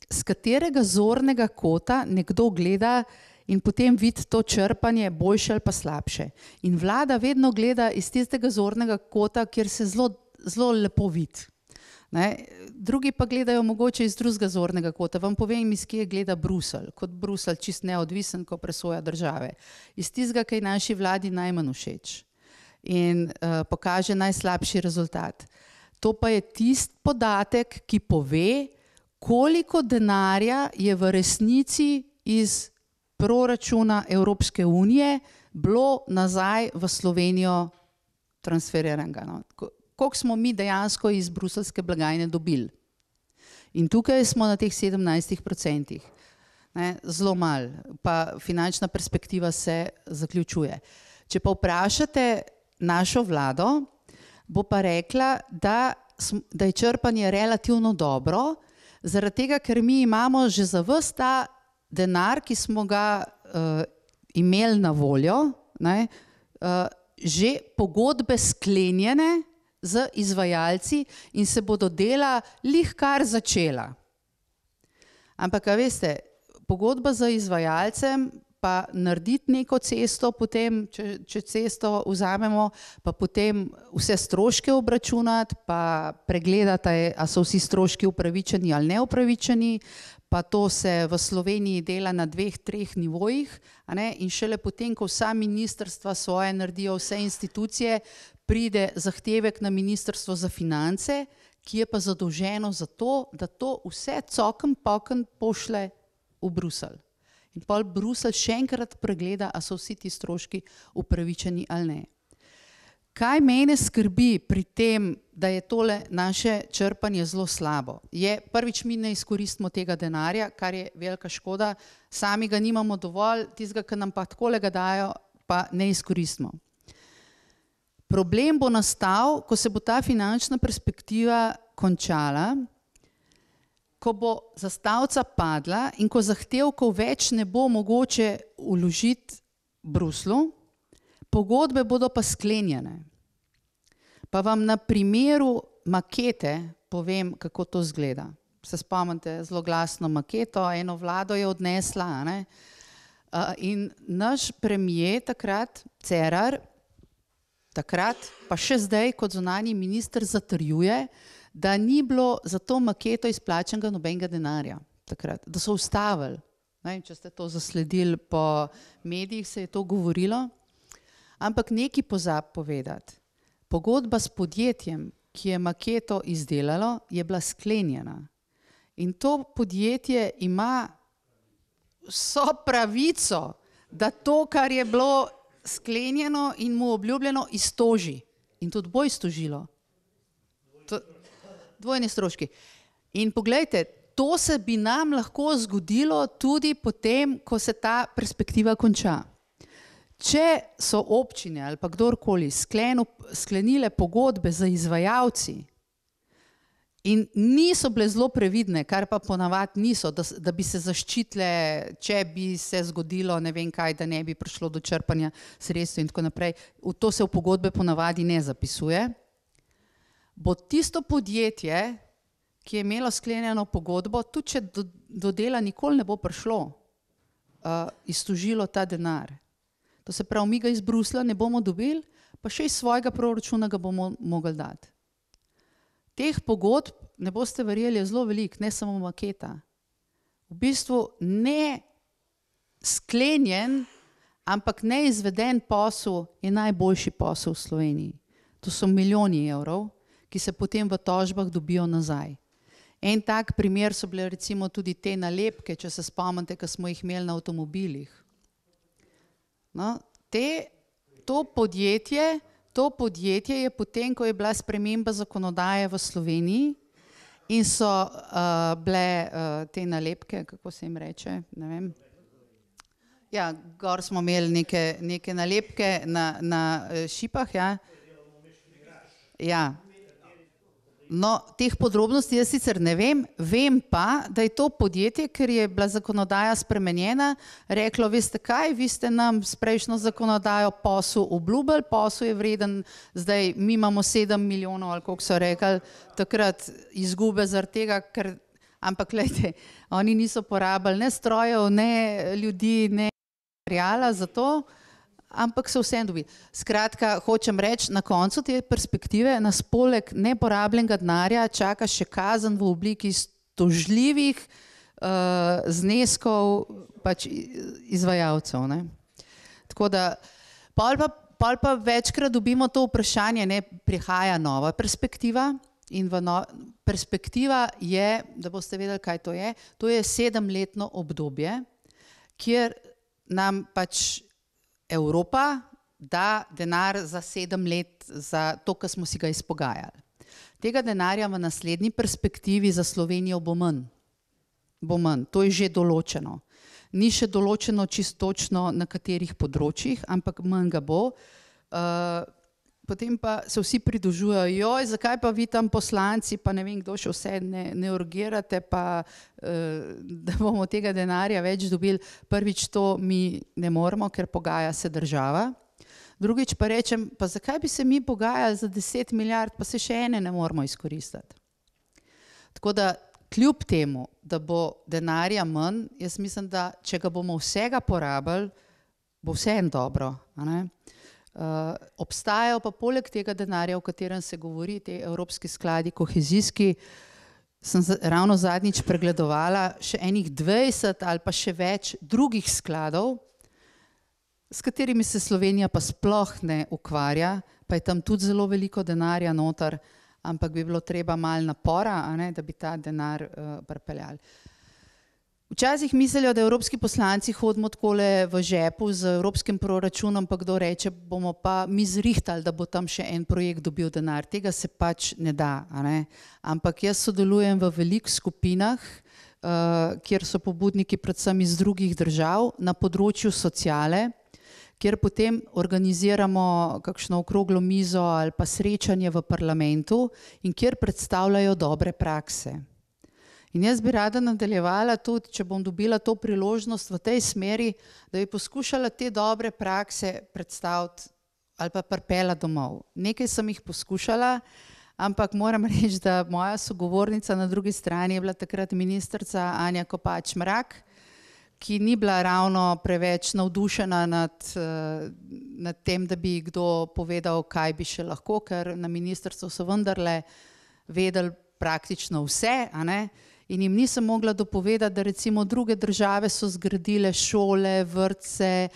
[SPEAKER 2] z katerega zornega kota nekdo gleda in potem vidi to črpanje boljše ali pa slabše. In vlada vedno gleda iz tistega zornega kota, kjer se zelo lepo vidi. Drugi pa gledajo mogoče iz drugega zornega kota. Vam povem, iz kje gleda Bruselj. Kot Bruselj čist neodvisen, ko presoja države. Iz tistega, kaj naši vladi najmanj všeč. In pokaže najslabši rezultat. To pa je tisti podatek, ki pove, koliko denarja je v resnici iz proračuna Evropske unije bilo nazaj v Slovenijo transferiranega. Koliko smo mi dejansko iz bruseljske blagajne dobili. In tukaj smo na teh 17%. Zelo malo, pa finančna perspektiva se zaključuje. Če pa vprašate našo vlado, bo pa rekla, da je črpanje relativno dobro, zaradi tega, ker mi imamo že za ves ta denar, ki smo ga imeli na voljo, že pogodbe sklenjene z izvajalci in se bodo dela glih kar začela. Ampak, a veste, pogodba z izvajalcem, pa narediti neko cesto, potem, če cesto vzamemo, pa potem vse stroške obračunati, pa pregledati, a so vsi stroški upravičeni ali neupravičeni, pa to se v Sloveniji dela na 2-3 nivojih, in šele potem, ko vsa ministrstva svoje naredijo, vse institucije, pride zahtevek na Ministrstvo za finance, ki je pa zadolženo za to, da to vse coken-poken pošle v Bruselj. In pol Bruselj še enkrat pregleda, a so vsi ti stroški upravičeni ali ne. Kaj mene skrbi pri tem, da je tole naše črpanje zelo slabo, je prvič mi ne izkoristimo tega denarja, kar je velika škoda, sami ga nimamo dovolj, tistega, ki nam pa takole ga dajo, pa ne izkoristimo. Problem bo nastal, ko se bo ta finančna perspektiva končala, ko bo zastavica padla in ko zahtevkov več ne bo mogoče vložiti Bruslju, pogodbe bodo pa sklenjene. Pa vam na primeru makete povem, kako to izgleda. Se spomnite zloglasno maketo, eno vlado je odnesla. In naš premier takrat, Cerar, takrat, pa še zdaj kot zunanji minister zatrjuje, da ni bilo za to maketo izplačenega nobenega denarja takrat, da so ustavili. Če ste to zasledili po medijih, se je to govorilo. Ampak nekaj pozab povedati. Pogodba s podjetjem, ki je maketo izdelalo, je bila sklenjena. In to podjetje ima vso pravico, da to, kar je bilo sklenjeno in mu obljubljeno, iztoži. In tudi bo iztožilo. Dvojni stroški. In poglejte, to se bi nam lahko zgodilo tudi potem, ko se ta perspektiva konča. Če so občine ali pa kdorkoli sklenile pogodbe z izvajalci in niso bile zelo previdne, kar pa ponavadi niso, da bi se zaščitile, če bi se zgodilo ne vem kaj, da ne bi prišlo do črpanja sredstev in tako naprej, to se v pogodbe ponavadi ne zapisuje, bo tisto podjetje, ki je imelo sklenjeno pogodbo, tudi če do dela nikoli ne bo prišlo, iztožilo ta denar. To se pravi, mi ga iz Bruslja ne bomo dobili, pa še iz svojega proračuna ga bomo mogli dati. Teh pogodb, ne boste verjeli, je zelo veliko, ne samo maketa. V bistvu ne sklenjen, ampak neizveden posel je najboljši posel v Sloveniji. To so milijoni evrov, ki se potem v tožbah dobijo nazaj. En tak primer so bile recimo tudi te nalepke, če se spomnite, ko smo jih imeli na avtomobilih. No, to podjetje je potem, ko je bila sprememba zakonodaje v Sloveniji in so bile te nalepke, kako se jim reče, ne vem, Ja, gor smo imeli neke nalepke na šipah, ja. Ja. No, teh podrobnosti jaz sicer ne vem, vem pa, da je to podjetje, ker je bila zakonodaja spremenjena, reklo, veste kaj, vi ste nam s prejšnjo zakonodajo posel obljubili, posel je vreden, zdaj mi imamo 7 milijonov, ali koliko so rekli, takrat izgube zaradi tega, ker, ampak glejte, oni niso porabili ne strojev, ne ljudi, ne materiala za to, ampak so vsem dobili. Skratka, hočem reči, na koncu te perspektive nas poleg neporabljenega denarja čaka še kazen v obliki tožljivih zneskov pač izvajalcev. Ne. Tako da, pol pa večkrat dobimo to vprašanje, ne, prihaja nova perspektiva in perspektiva je, da boste vedeli, kaj to je 7-letno obdobje, kjer nam pač Evropa da denar za 7 let za to, kar smo si ga izpogajali. Tega denarja v naslednji perspektivi za Slovenijo bo manj. Bo manj, to je že določeno. Ni še določeno čisto točno na katerih področjih, ampak manj ga bo. Potem pa se vsi pridružujejo, joj, zakaj pa vi tam poslanci, pa ne vem, kdo še vse ne urgirate, pa da bomo tega denarja več dobili. Prvič to mi ne moremo, ker pogaja se država. Drugič pa rečem, pa zakaj bi se mi pogajali za 10 milijard, pa se še ene ne moramo izkoristiti. Tako da kljub temu, da bo denarja manj, jaz mislim, da če ga bomo vsega porabili, bo vseeno dobro, a ne? Obstajajo pa poleg tega denarja, o katerem se govori, te evropski skladi, kohezijski, sem ravno zadnjič pregledovala še enih 20 ali pa še več drugih skladov, s katerimi se Slovenija pa sploh ne ukvarja, pa je tam tudi zelo veliko denarja noter, ampak bi bilo treba malo napora, a ne, da bi ta denar pripeljali. Včasih mislijo, da evropski poslanci hodimo takole v žepu z evropskim proračunom, pa kdo reče, bomo pa mi zrihtali, da bo tam še en projekt dobil denar. Tega se pač ne da, a ne. Ampak jaz sodelujem v veliko skupinah, kjer so pobudniki predvsem iz drugih držav na področju sociale, kjer potem organiziramo kakšno okroglo mizo ali pa srečanje v parlamentu in kjer predstavljajo dobre prakse. In jaz bi rada nadaljevala tudi, če bom dobila to priložnost v tej smeri, da bi poskušala te dobre prakse predstaviti ali pa pripeljati domov. Nekaj sem jih poskušala, ampak moram reči, da moja sogovornica na drugi strani je bila takrat ministrica Anja Kopač Mrak, ki ni bila ravno preveč navdušena nad tem, da bi kdo povedal, kaj bi še lahko, ker na ministrstvu so vendarle vedeli praktično vse, a ne? In jim nisem mogla dopovedati, da recimo druge države so zgradile šole, vrtce,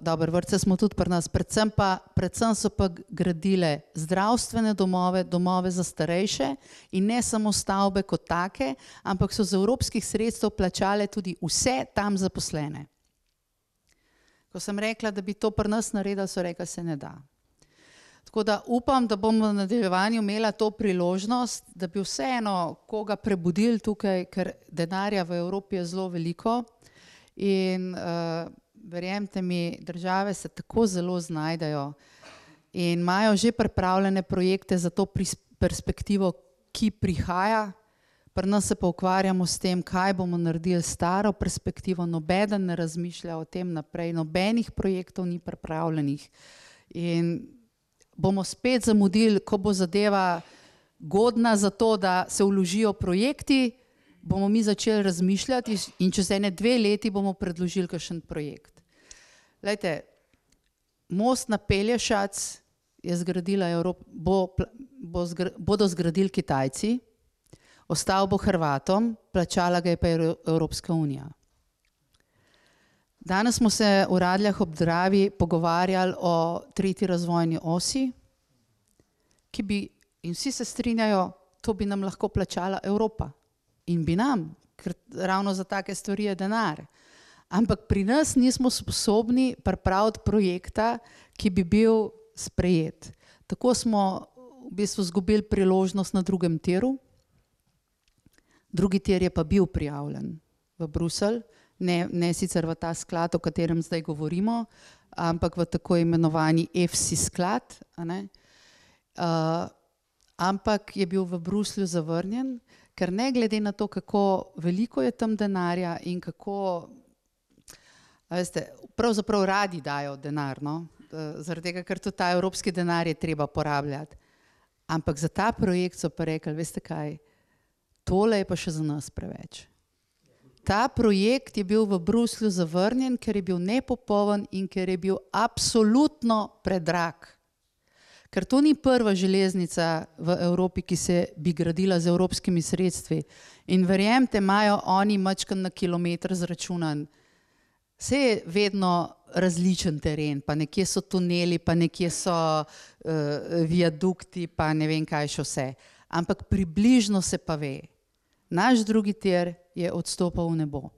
[SPEAKER 2] dobro, vrtce smo tudi pri nas, predvsem so pa gradile zdravstvene domove, domove za starejše in ne samo stavbe kot take, ampak so z evropskih sredstev plačale tudi vse tam zaposlene. Ko sem rekla, da bi to pri nas naredila, so rekla, se ne da. Tako da upam, da bom v nadaljevanju imela to priložnost, da bi vseeno koga prebudili tukaj, ker denarja v Evropi je zelo veliko in verjemite mi, države se tako zelo znajdejo in imajo že pripravljene projekte za to perspektivo, ki prihaja. Pri nas se pa ukvarjamo s tem, kaj bomo naredili staro perspektivo, nobeden ne razmišlja o tem naprej, nobenih projektov ni pripravljenih in bomo spet zamudili, ko bo zadeva godna za to, da se vložijo projekti, bomo mi začeli razmišljati in čez 1-2 leti bomo predložili kakšen projekt. Glejte, most na Pelješac je zgradila bodo zgradili Kitajci, ostal bo Hrvatom, plačala ga je pa Evropska unija. Danes smo se v Radljah ob Dravi pogovarjali o 3. razvojni osi, ki bi, in vsi se strinjajo, to bi nam lahko plačala Evropa. In bi nam, ker ravno za take stvari je denar. Ampak pri nas nismo sposobni pripraviti projekta, ki bi bil sprejet. Tako smo v bistvu izgubili priložnost na drugem tiru. Drugi tir je pa bil prijavljen v Bruselj. ne sicer v ta sklad, o katerem zdaj govorimo, ampak v tako imenovani EFSI sklad, a ne. Ampak je bil v Bruslju zavrnjen, ker ne glede na to, kako veliko je tam denarja in kako, veste, pravzaprav radi dajo denar, no, zaradi tega, ker tudi ta evropski denar je treba porabljati. Ampak za ta projekt so pa rekli, veste kaj, tole je pa še za nas preveč. Ta projekt je bil v Bruslju zavrnjen, ker je bil nepopoln in ker je bil absolutno predrag. Ker to ni prva železnica v Evropi, ki se bi gradila z evropskimi sredstvi. In verjemite, imajo oni majčkeno na kilometer zračunan. Saj je vedno različen teren, pa nekje so tuneli, pa nekje so viadukti, pa ne vem kaj še vse. Ampak približno se pa ve. Naš drugi tir je odstopal v nebo.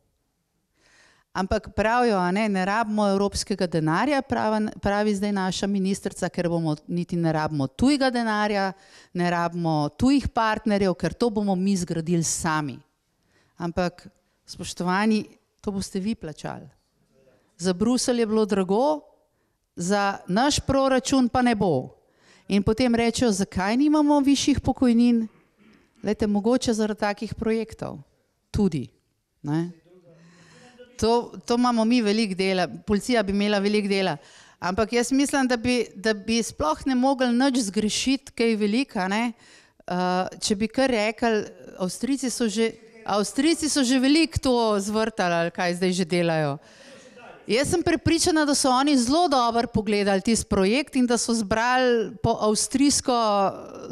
[SPEAKER 2] Ampak pravijo, ne rabimo evropskega denarja, pravi zdaj naša ministrica, ker niti ne rabimo tujega denarja, ne rabimo tujih partnerjev, ker to bomo mi zgradili sami. Ampak, spoštovani, to boste vi plačali. Za Bruselj je bilo drago, za naš proračun pa ne bo. In potem rečejo, zakaj nimamo višjih pokojnin? Glejte, mogoče zaradi takih projektov. Tudi. Ne? To imamo mi veliko dela, policija bi imela veliko dela. Ampak jaz mislim, da bi sploh ne mogli nič zgrešiti, kaj velika, ne? Če bi kar rekli, Avstrijci so že veliko to zvrtali, ali kaj zdaj že delajo. Jaz sem prepričana, da so oni zelo dobro pogledali tisti projekt in da so zbrali po avstrijsko,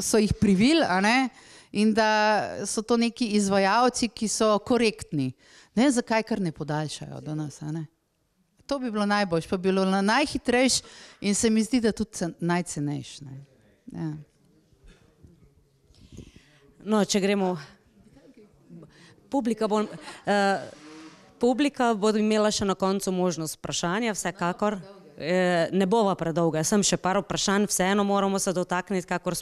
[SPEAKER 2] so jih privili, a ne? In da so to neki izvajalci, ki so korektni. Ne, zakaj kar ne podaljšajo do nas, a ne? To bi bilo najboljše, pa bi bilo najhitrejše in se mi zdi, da tudi najcenejše. Ja.
[SPEAKER 1] No, če gremo, publika bo imela še na koncu možnost vprašanja, vsekakor. Ne bova predolga, sem še par vprašanj, vseeno moramo se dotakniti, kakor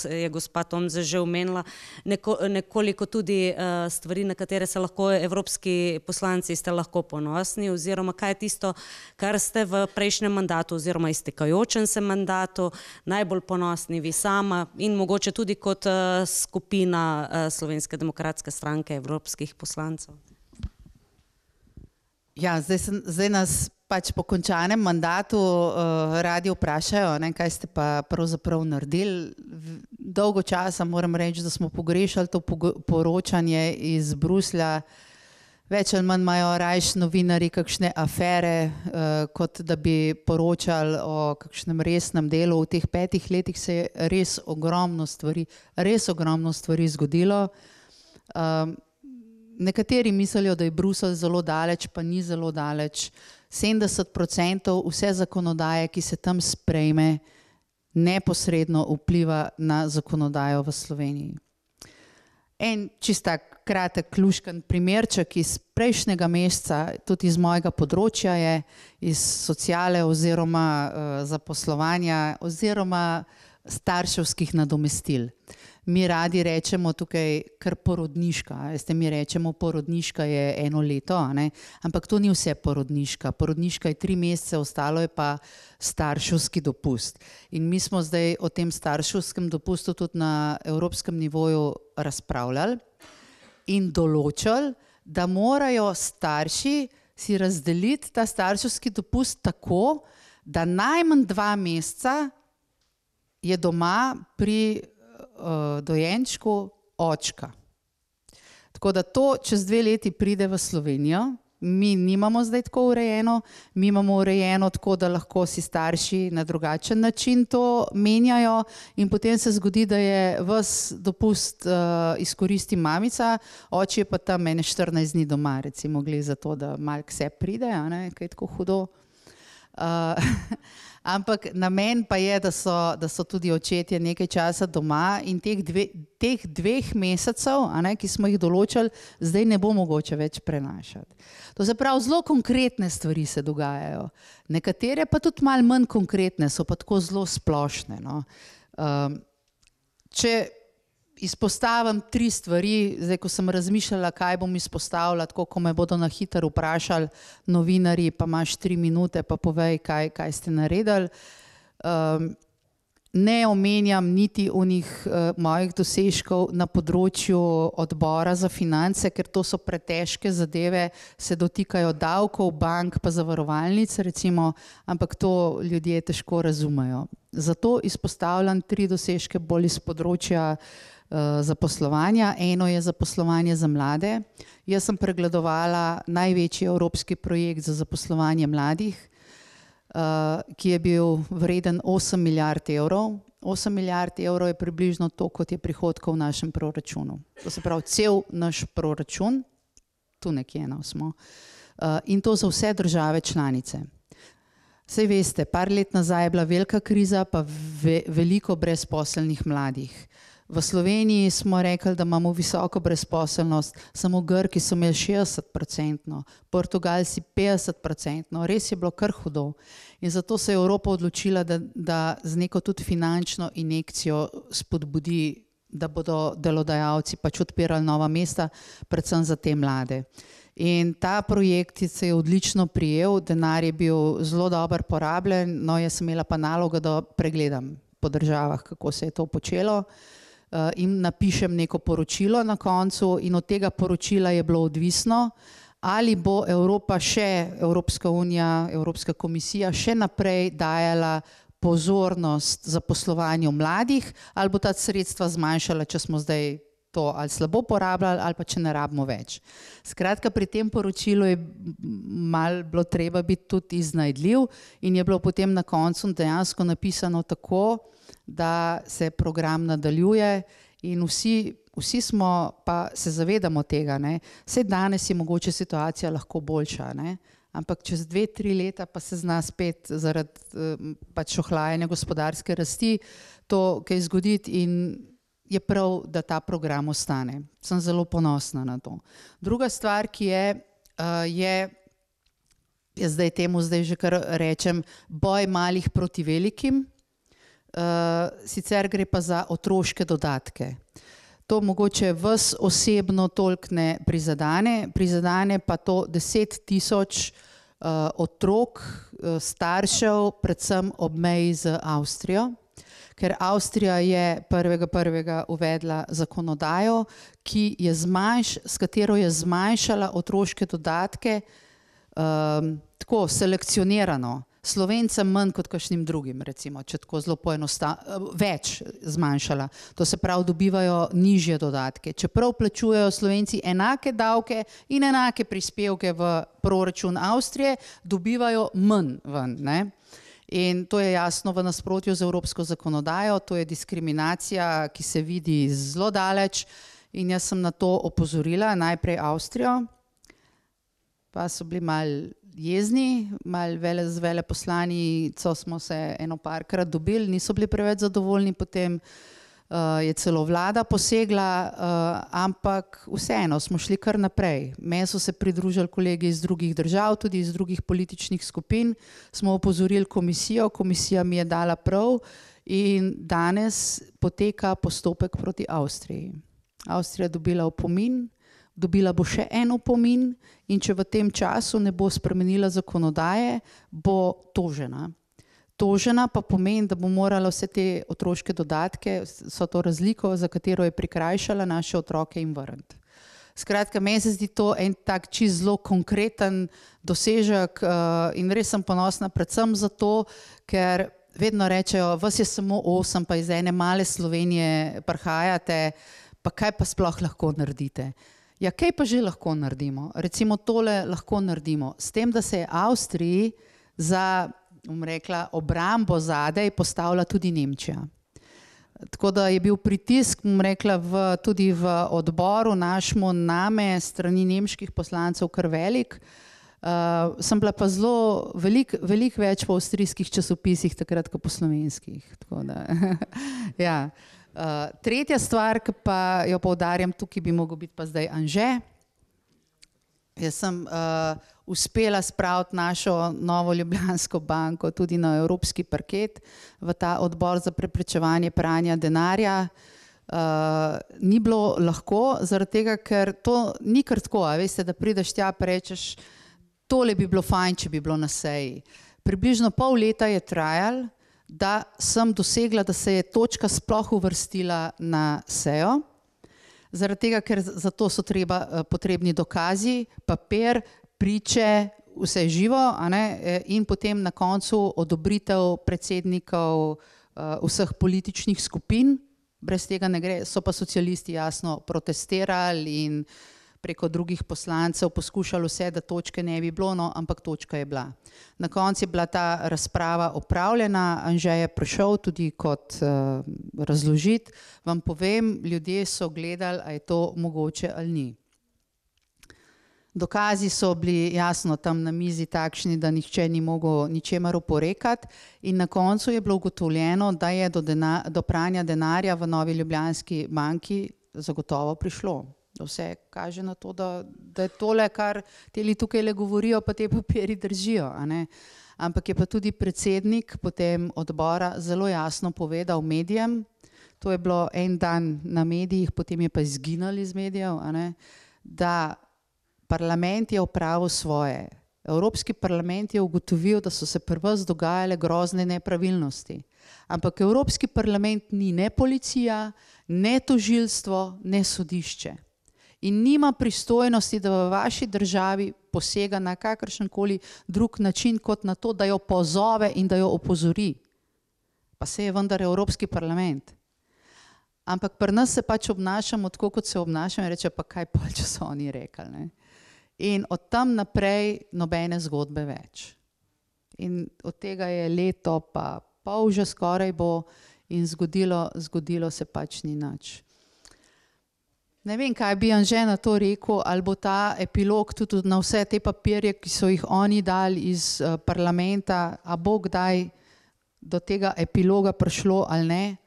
[SPEAKER 1] je gospa Tomze že omenila, nekoliko tudi stvari, na katere se lahko evropski poslanci ste lahko ponosni, oziroma kaj je tisto, kar ste v prejšnjem mandatu oziroma iztekajočem se mandatu najbolj ponosni vi sama in mogoče tudi kot skupina Slovenske demokratske stranke evropskih poslancev.
[SPEAKER 2] Ja, zdaj nas pač po končanem mandatu radi vprašajo, ne, kaj ste pa pravzaprav naredili. Dolgo časa moram reči, da smo pogrešali to poročanje iz Bruslja. Več ali manj imajo rajši novinarji kakšne afere, kot da bi poročali o kakšnem resnem delu. V teh 5 letih se je res ogromno stvari zgodilo. Nekateri mislijo, da je Bruselj zelo daleč, pa ni zelo daleč. 70% vse zakonodaje, ki se tam sprejme, neposredno vpliva na zakonodajo v Sloveniji. En čista kratek luškan primerček iz prejšnjega meseca, tudi iz mojega področja je, iz sociale oziroma zaposlovanja oziroma starševskih nadomestil. Mi radi rečemo tukaj kar porodniška, veste, mi rečemo porodniška je 1 leto, a ne? Ampak to ni vse porodniška. Porodniška je 3 mesece, ostalo je pa starševski dopust. In mi smo zdaj o tem starševskem dopustu tudi na evropskem nivoju razpravljali in določili, da morajo starši si razdeliti ta starševski dopust tako, da najmanj 2 meseca je doma pri dojenčku očka. Tako da to čez 2 leti pride v Slovenijo. Mi nimamo zdaj tako urejeno, mi imamo urejeno tako, da lahko si starši na drugačen način to menjajo in potem se zgodi, da je ves dopust izkoristi mamica, oči je pa tam 14 dni doma, recimo glede za to, da malo k sebi pride, a ne, kaj je tako hudo. Ampak namen pa je, da so tudi očetje nekaj časa doma in teh 2 mesecev, a ne, ki smo jih določili, zdaj ne bo mogoče več prenašati. To se pravi, zelo konkretne stvari se dogajajo. Nekatere pa tudi malo manj konkretne, so pa tako zelo splošne. No. Če izpostavim 3 stvari. Zdaj, ko sem razmišljala, kaj bom izpostavila, tako ko me bodo na hitro vprašali novinarji, pa imaš 3 minute, pa povej, kaj ste naredili. Ne omenjam niti onih mojih dosežkov na področju odbora za finance, ker to so pretežke zadeve, se dotikajo davkov, bank pa zavarovalnic recimo, ampak to ljudje težko razumejo. Zato izpostavljam 3 dosežke bolj iz področja zaposlovanja. Eno je zaposlovanje za mlade. Jaz sem pregledovala največji evropski projekt za zaposlovanje mladih, ki je bil vreden 8 milijard evrov. 8 milijard evrov je približno to, kot je prihodkov v našem proračunu. To se pravi, cel naš proračun, tu nekje smo, in to za vse države članice. Saj veste, par let nazaj je bila velika kriza, pa veliko brezposelnih mladih. V Sloveniji smo rekli, da imamo visoko brezposelnost, samo Grki so imeli 60%, Portugalci 50%, res je bilo kar hudo. In zato se je Evropa odločila, da z neko tudi finančno injekcijo spodbudi, da bodo delodajalci pač odpirali nova mesta, predvsem za te mlade. In ta projekt se je odlično prijel, denar je bil zelo dobro porabljen, no jaz sem imela pa nalogo, da pregledam po državah, kako se je to počelo. In napišem neko poročilo na koncu in od tega poročila je bilo odvisno, ali bo Evropa še, Evropska unija, Evropska komisija še naprej dajala pozornost zaposlovanju mladih, ali bo ta sredstva zmanjšala, če smo zdaj to ali slabo porabljali, ali pa če ne rabimo več. Skratka, pri tem poročilu je malo bilo treba biti tudi iznajdljiv in je bilo potem na koncu dejansko napisano tako, da se program nadaljuje in vsi smo, pa se zavedamo tega, ne. Saj danes je mogoče situacija lahko boljša, ne. Ampak čez 2-3 leta pa se zna spet zaradi pač ohlajanja gospodarske rasti to kaj zgoditi in je prav, da ta program ostane. Sem zelo ponosna na to. Druga stvar, ki je zdaj temu že kar rečem, boj malih proti velikim, sicer gre pa za otroške dodatke. To mogoče vas osebno toliko ne prizadene pa to 10 000 otrok, staršev, predvsem ob meji z Avstrijo, ker Avstrija je 1.1. uvedla zakonodajo, s katero je zmanjšala otroške dodatke tako selekcionirano, Slovencem manj kot kakšnim drugim, recimo, če tako zelo več zmanjšala. To se pravi, dobivajo nižje dodatke. Čeprav plačujejo Slovenci enake davke in enake prispevke v proračun Avstrije, dobivajo manj ven, ne. In to je jasno v nasprotju z evropsko zakonodajo, to je diskriminacija, ki se vidi zelo daleč in jaz sem na to opozorila, najprej Avstrijo, pa so bili malo jezni, malo z veleposlanico smo se eno parkrat dobili, niso bili preveč zadovoljni, potem je celo vlada posegla, ampak vseeno smo šli kar naprej. Meni so se pridružili kolegi iz drugih držav, tudi iz drugih političnih skupin, smo opozorili komisijo, komisija mi je dala prav in danes poteka postopek proti Avstriji. Avstrija je dobila opomin, dobila bo še en opomin in če v tem času ne bo spremenila zakonodaje, bo tožena. Tožena pa pomeni, da bo morala vse te otroške dodatke, so to razliko, za katero je prikrajšala naše otroke in vrniti. Skratka, meni se zdi to en tak čisto zelo konkreten dosežek in res sem ponosna predvsem zato, ker vedno rečejo, vas je samo 8, pa iz ene male Slovenije prihajate, pa kaj pa sploh lahko naredite? Ja, kaj pa že lahko naredimo? Recimo tole lahko naredimo. S tem, da se je Avstriji za, bom rekla, obrambo zadej postavila tudi Nemčija. Tako da je bil pritisk, bom rekla, tudi v odboru našemu name strani nemških poslancev kar velik. Sem bila pa zelo veliko več po avstrijskih časopisih takrat, kot po slovenskih. Tako da, ja. Tretja stvar, ki pa jo poudarjam, tukaj bi mogel biti pa zdaj Anže. Jaz sem uspela spraviti našo Novo Ljubljansko banko tudi na evropski parket v ta odbor za preprečevanje pranja denarja. Ni bilo lahko, zaradi tega, ker to ni kar tako, a veste, da prideš tja pa rečeš, tole bi bilo fajn, če bi bilo na seji. Približno pol leta je trajalo, da sem dosegla, da se je točka sploh uvrstila na sejo, zaradi tega, ker za to so potrebni dokazi, papir, priče, vse živo, a ne, in potem na koncu odobritev predsednikov vseh političnih skupin, brez tega ne gre, so pa socialisti jasno protestirali in preko drugih poslancev poskušali vse, da točke ne bi bilo, no, ampak točka je bila. Na koncu je bila ta razprava opravljena, Anže je prišel tudi kot razložiti, vam povem, ljudje so gledali, a je to mogoče ali ni. Dokazi so bili jasno tam na mizi takšni, da nihče ni mogel ničemer oporekati in na koncu je bilo ugotovljeno, da je do pranja denarja v Novi Ljubljanski banki zagotovo prišlo. Vse kaže na to, da je tole, kar teli tukaj le govorijo, pa te papiri držijo, a ne. Ampak je pa tudi predsednik potem odbora zelo jasno povedal medijem, to je bilo en dan na medijih, potem je pa izginil iz medijev, a ne, da parlament je opravil svoje. Evropski parlament je ugotovil, da so se pri vas dogajale grozne nepravilnosti. Ampak Evropski parlament ni ne policija, ne tožilstvo, ne sodišče. In nima pristojnosti, da v vaši državi posega na kakršenkoli drug način, kot na to, da jo pozove in da jo opozori. Pa se je vendar Evropski parlament. Ampak pri nas se pač obnašamo tako, kot se obnašamo in reče, pa kaj pol, če so oni rekli, ne. In od tam naprej nobene zgodbe več. In od tega je leto pa pol že skoraj bo in zgodilo se pač ni nič. Ne vem, kaj bi Anže na to rekel, ali bo ta epilog tudi na vse te papirje, ki so jih oni dali iz parlamenta, a bo kdaj do tega epiloga prišlo ali ne.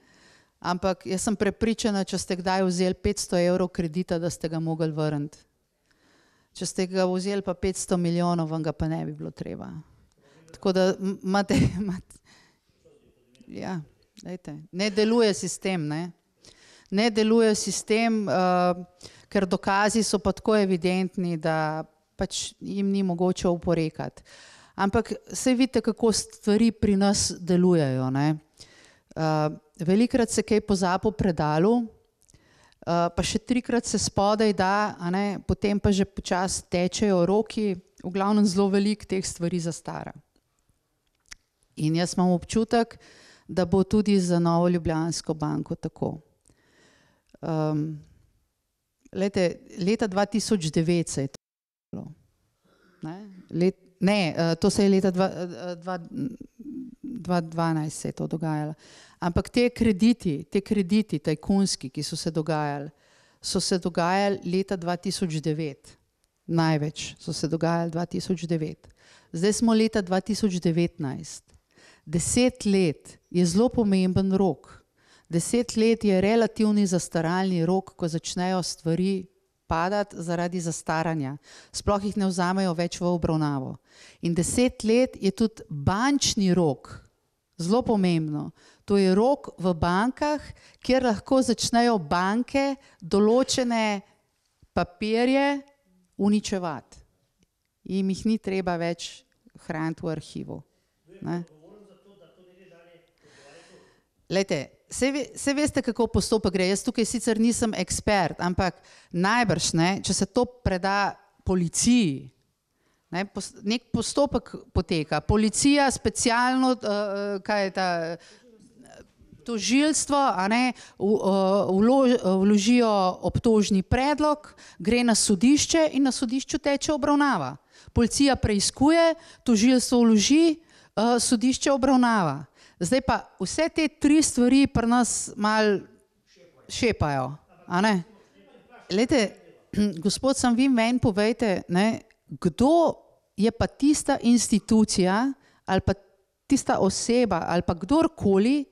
[SPEAKER 2] Ampak jaz sem prepričana, če ste kdaj vzeli 500 evrov kredita, da ste ga mogli vrniti. Če ste ga vzeli pa 500 milijonov, vam ga pa ne bi bilo treba. Tako da imate, ja, dajte, ne deluje sistem, ne. Ne deluje sistem, ker dokazi so pa tako evidentni, da pač jim ni mogoče oporekati. Ampak saj vidite, kako stvari pri nas delujejo, ne. Velikrat se kaj pozabi v predalu, pa še 3-krat se spodaj da, a ne, potem pa že počasi tečejo roki, v glavnem zelo veliko teh stvari zastara. In jaz imam občutek, da bo tudi za Novo Ljubljansko banko tako. Leta 2009 se je to bilo. To se je leta 2012 se je to dogajalo. Ampak te krediti tajkunski, ki so se dogajali leta 2009. Največ so se dogajali 2009. Zdaj smo leta 2019. 10 let je zelo pomemben rok. 10 let je relativni zastaralni rok, ko začnejo stvari padati zaradi zastaranja. Sploh jih ne vzamejo več v obravnavo. In 10 let je tudi bančni rok. Zelo pomembno. To je rok v bankah, kjer lahko začnejo banke določene papirje uničevati. Jim jih ni treba več hraniti v arhivu. Glejte, saj veste, kako postopek gre. Jaz tukaj sicer nisem ekspert, ampak najbrž, ne, če se to preda policiji, ne, nek postopek poteka. Policija specialno, kaj je ta, tožilstvo, a ne, vložijo obtožni predlog, gre na sodišče in na sodišču teče obravnava. Policija preiskuje, tožilstvo vloži, sodišče obravnava. Zdaj pa vse te 3 stvari pri nas malo šepajo, a ne. Glejte, gospod, sam vi meni povejte, ne, kdo je pa tista institucija ali pa tista oseba ali pa kdorkoli,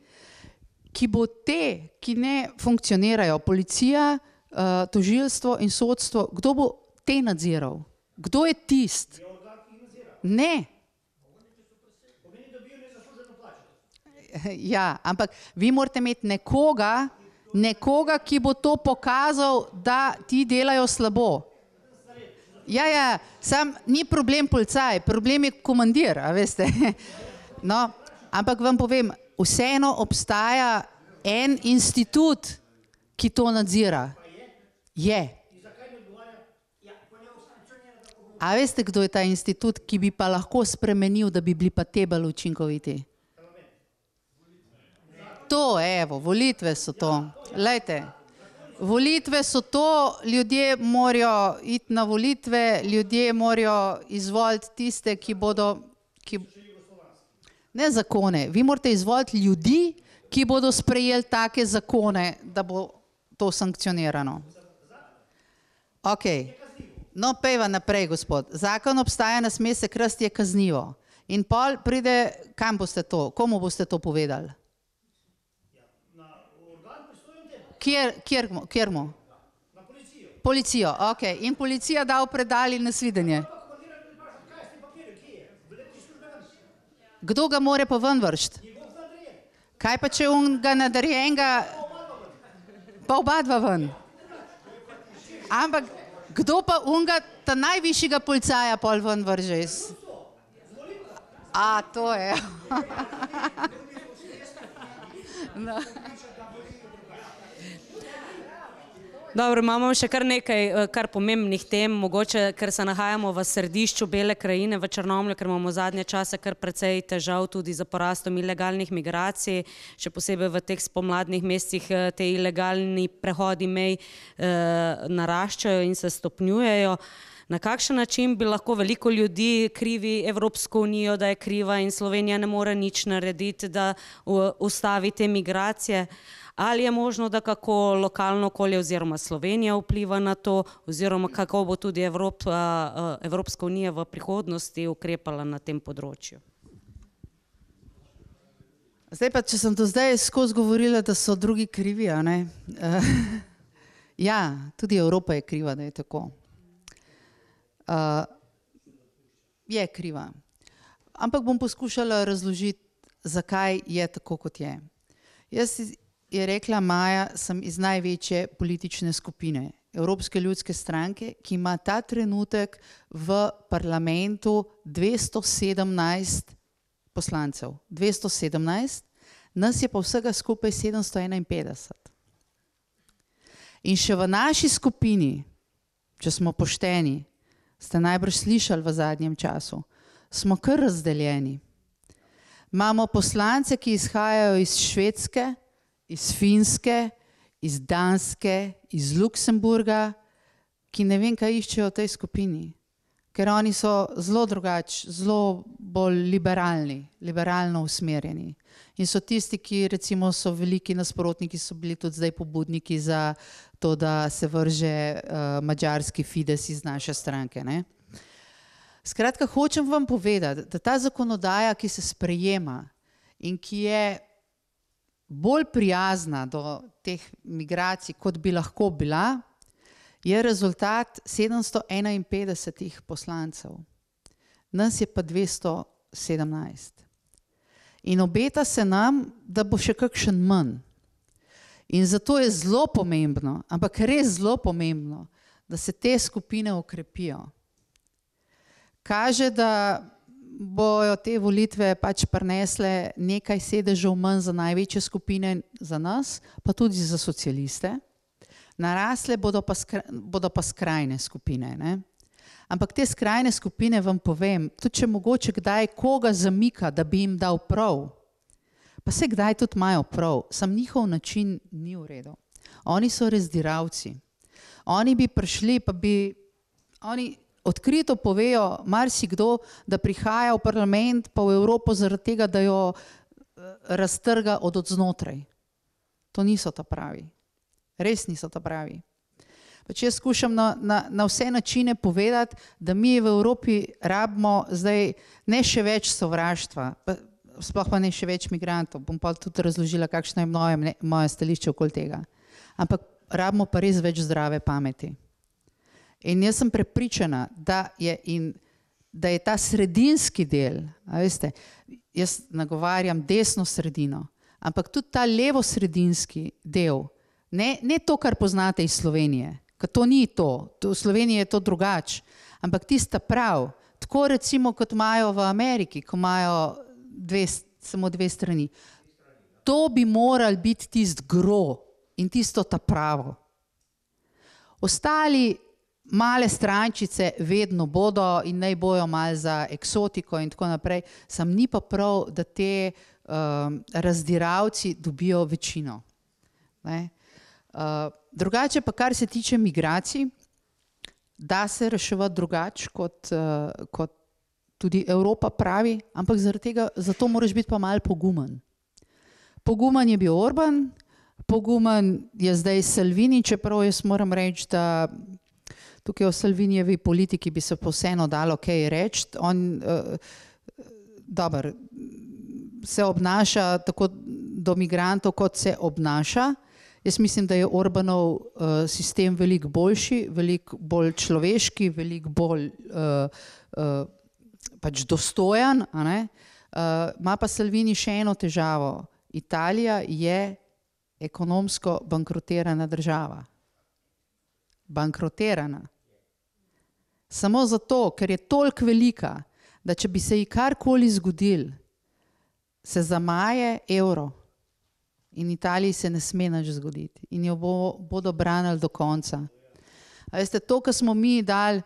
[SPEAKER 2] ki bo te, ki ne funkcionirajo, policija, tožilstvo in sodstvo, kdo bo te nadziral? Kdo je tist? Ne. Ja, ampak vi morate imeti nekoga, Nekoga, ki bo to pokazal, da ti delajo slabo. Ja, sam ni problem policaj, problem je komandir, a veste. No, ampak vam povem, vseeno obstaja en institut, ki to nadzira. Je. A veste, kdo je ta institut, ki bi pa lahko spremenil, da bi bili pa te bolj učinkoviti? To, evo, volitve so to. Glejte, volitve so to, ljudje morajo iti na volitve, ljudje morajo izvoliti tiste, ki bodo, ne zakone, vi morate izvoliti ljudi, ki bodo sprejeli take zakone, da bo to sankcionirano. Ok, no pejva naprej, gospod. Zakon obstaja, ne sme se krasti, je kaznivo. In pol pride, kam boste to, komu boste to povedali? Kjer mu? Na policijo. Policijo, ok. In policija da v predal in nasvidenje. Kdo ga more pa ven vršt? Kaj pa če ga nadarjenega, pa oba dva ven? Ampak kdo pa unga, ta najvišjega policaja pol ven vrže? A, to je. No.
[SPEAKER 1] Dobro, imamo še kar nekaj kar pomembnih tem, mogoče, ker se nahajamo v središču Bele krajine v Črnomlju, ker imamo zadnje čase kar precej težav tudi za porastom ilegalnih migracij, še posebej v teh spomladnih mesecih te ilegalni prehodi mej naraščajo in se stopnjujejo. Na kakšen način bi lahko veliko ljudi krivi Evropsko unijo, da je kriva in Slovenija ne more nič narediti, da ustavi te migracije? Ali je možno, da kako lokalno okolje oziroma Slovenija vpliva na to, oziroma kako bo tudi Evropska unija v prihodnosti ukrepala na tem področju?
[SPEAKER 2] Zdaj pa, če sem do zdaj skozi govorila, da so drugi krivi, a ne? Ja, tudi Evropa je kriva, da je tako. Je kriva. Ampak bom poskušala razložiti, zakaj je tako, kot je. Jaz je rekla Maja, sem iz največje politične skupine, Evropske ljudske stranke, ki ima ta trenutek v parlamentu 217 poslancev. 217, nas je pa vsega skupaj 751. In še v naši skupini, če smo pošteni, ste najbrž slišali v zadnjem času, smo kar razdeljeni. Imamo poslance, ki izhajajo iz Švedske, iz Finske, iz Danske, iz Luksemburga, ki ne vem, kaj iščejo v tej skupini, ker oni so zelo drugačni, zelo bolj liberalno usmerjeni. In so tisti, ki recimo so veliki nasprotniki, so bili tudi zdaj pobudniki za to, da se vrže madžarski Fides iz naše stranke, ne? Skratka, hočem vam povedati, da ta zakonodaja, ki se sprejema in ki je bolj prijazna do teh migracij, kot bi lahko bila, je rezultat 751 poslancev. Nas je pa 217. In obeta se nam, da bo še kakšen manj. In zato je zelo pomembno, ampak res zelo pomembno, da se te skupine okrepijo. Kaže, da bojo te volitve pač prinesle nekaj sedežev manj za največje skupine, za nas, pa tudi za socialiste. Narasle bodo pa skrajne skupine, ne? Ampak te skrajne skupine, vam povem, tudi če mogoče kdaj koga zamika, da bi jim dal prav, pa se kdaj tudi imajo prav, sam njihov način ni v redu. Oni so razdiralci. Oni bi prišli, pa bi, oni odkrito povejo marsikdo, da prihaja v parlament pa v Evropo zaradi tega, da jo raztrga od odznotraj. To niso ta pravi. Res niso ta pravi. Pač jaz skušam na vse načine povedati, da mi v Evropi rabimo zdaj ne še več sovraštva, sploh pa ne še več migrantov. Bom pa tudi razložila, kakšno je moje stališče okoli tega. Ampak rabimo pa res več zdrave pameti. In jaz sem prepričana, da je ta sredinski del, a veste, jaz nagovarjam desno sredino, ampak tudi ta levosredinski del Ne to, kar poznate iz Slovenije, ker to ni to. V Sloveniji je to drugače, ampak tista prav, tako recimo kot imajo v Ameriki, ko imajo samo dve strani. To bi moral biti tisto gro in tisto ta pravo. Ostali male strančice vedno bodo in naj bojo malo za eksotiko in tako naprej, sam ni pa prav, da te razdiralci dobijo večino. Ne? Drugače pa, kar se tiče migracij, da se reševati drugače, kot tudi Evropa pravi, ampak zato moraš biti pa malo pogumen. Pogumen je bil Orban, pogumen je zdaj Salvini, čeprav jaz moram reči, da tukaj o Salvinijevi politiki bi se vseeno dalo kaj reči. On se obnaša tako do migrantov, kot se obnaša. Jaz mislim, da je Orbanov sistem veliko boljši, veliko bolj človeški, veliko bolj pač dostojan. Ima pa Salvini še eno težavo. Italija je ekonomsko bankrotirana država. Bankrotirana. Samo zato, ker je toliko velika, da če bi se ji karkoli zgodil, se zamaje evro. In Italiji se ne sme nič zgoditi. In jo bodo branili do konca. A veste, to, kar smo mi dali,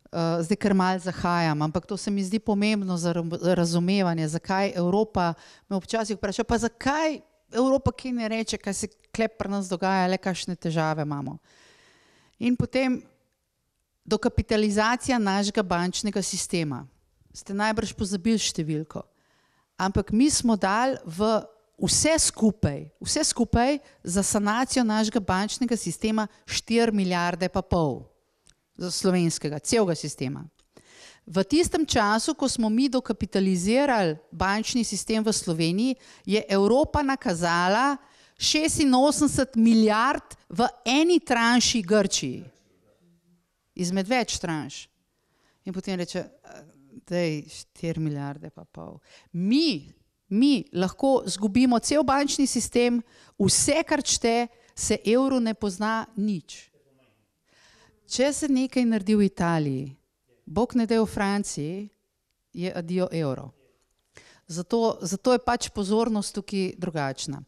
[SPEAKER 2] zdaj kar malo zahajam, ampak to se mi zdi pomembno za razumevanje, zakaj Evropa, me občasih vpraša, pa zakaj Evropa kaj ne reče, kaj se klep pri nas dogaja, le kakšne težave imamo. In potem dokapitalizacija našega bančnega sistema. Ste najbrž pozabili številko. Ampak mi smo dali v vse skupaj za sanacijo našega bančnega sistema 4,5 milijarde za slovenskega, celega sistema. V tistem času, ko smo mi dokapitalizirali bančni sistem v Sloveniji, je Evropa nakazala 86 milijard v eni tranši Grčiji. Izmed več tranš. In potem reče, daj 4,5 milijarde. Mi lahko zgubimo cel bančni sistem, vse kar čte, se evru ne pozna nič. Če se nekaj naredi v Italiji, bog ne da v Franciji, je adijo evro. Zato je pač pozornost tukaj drugačna.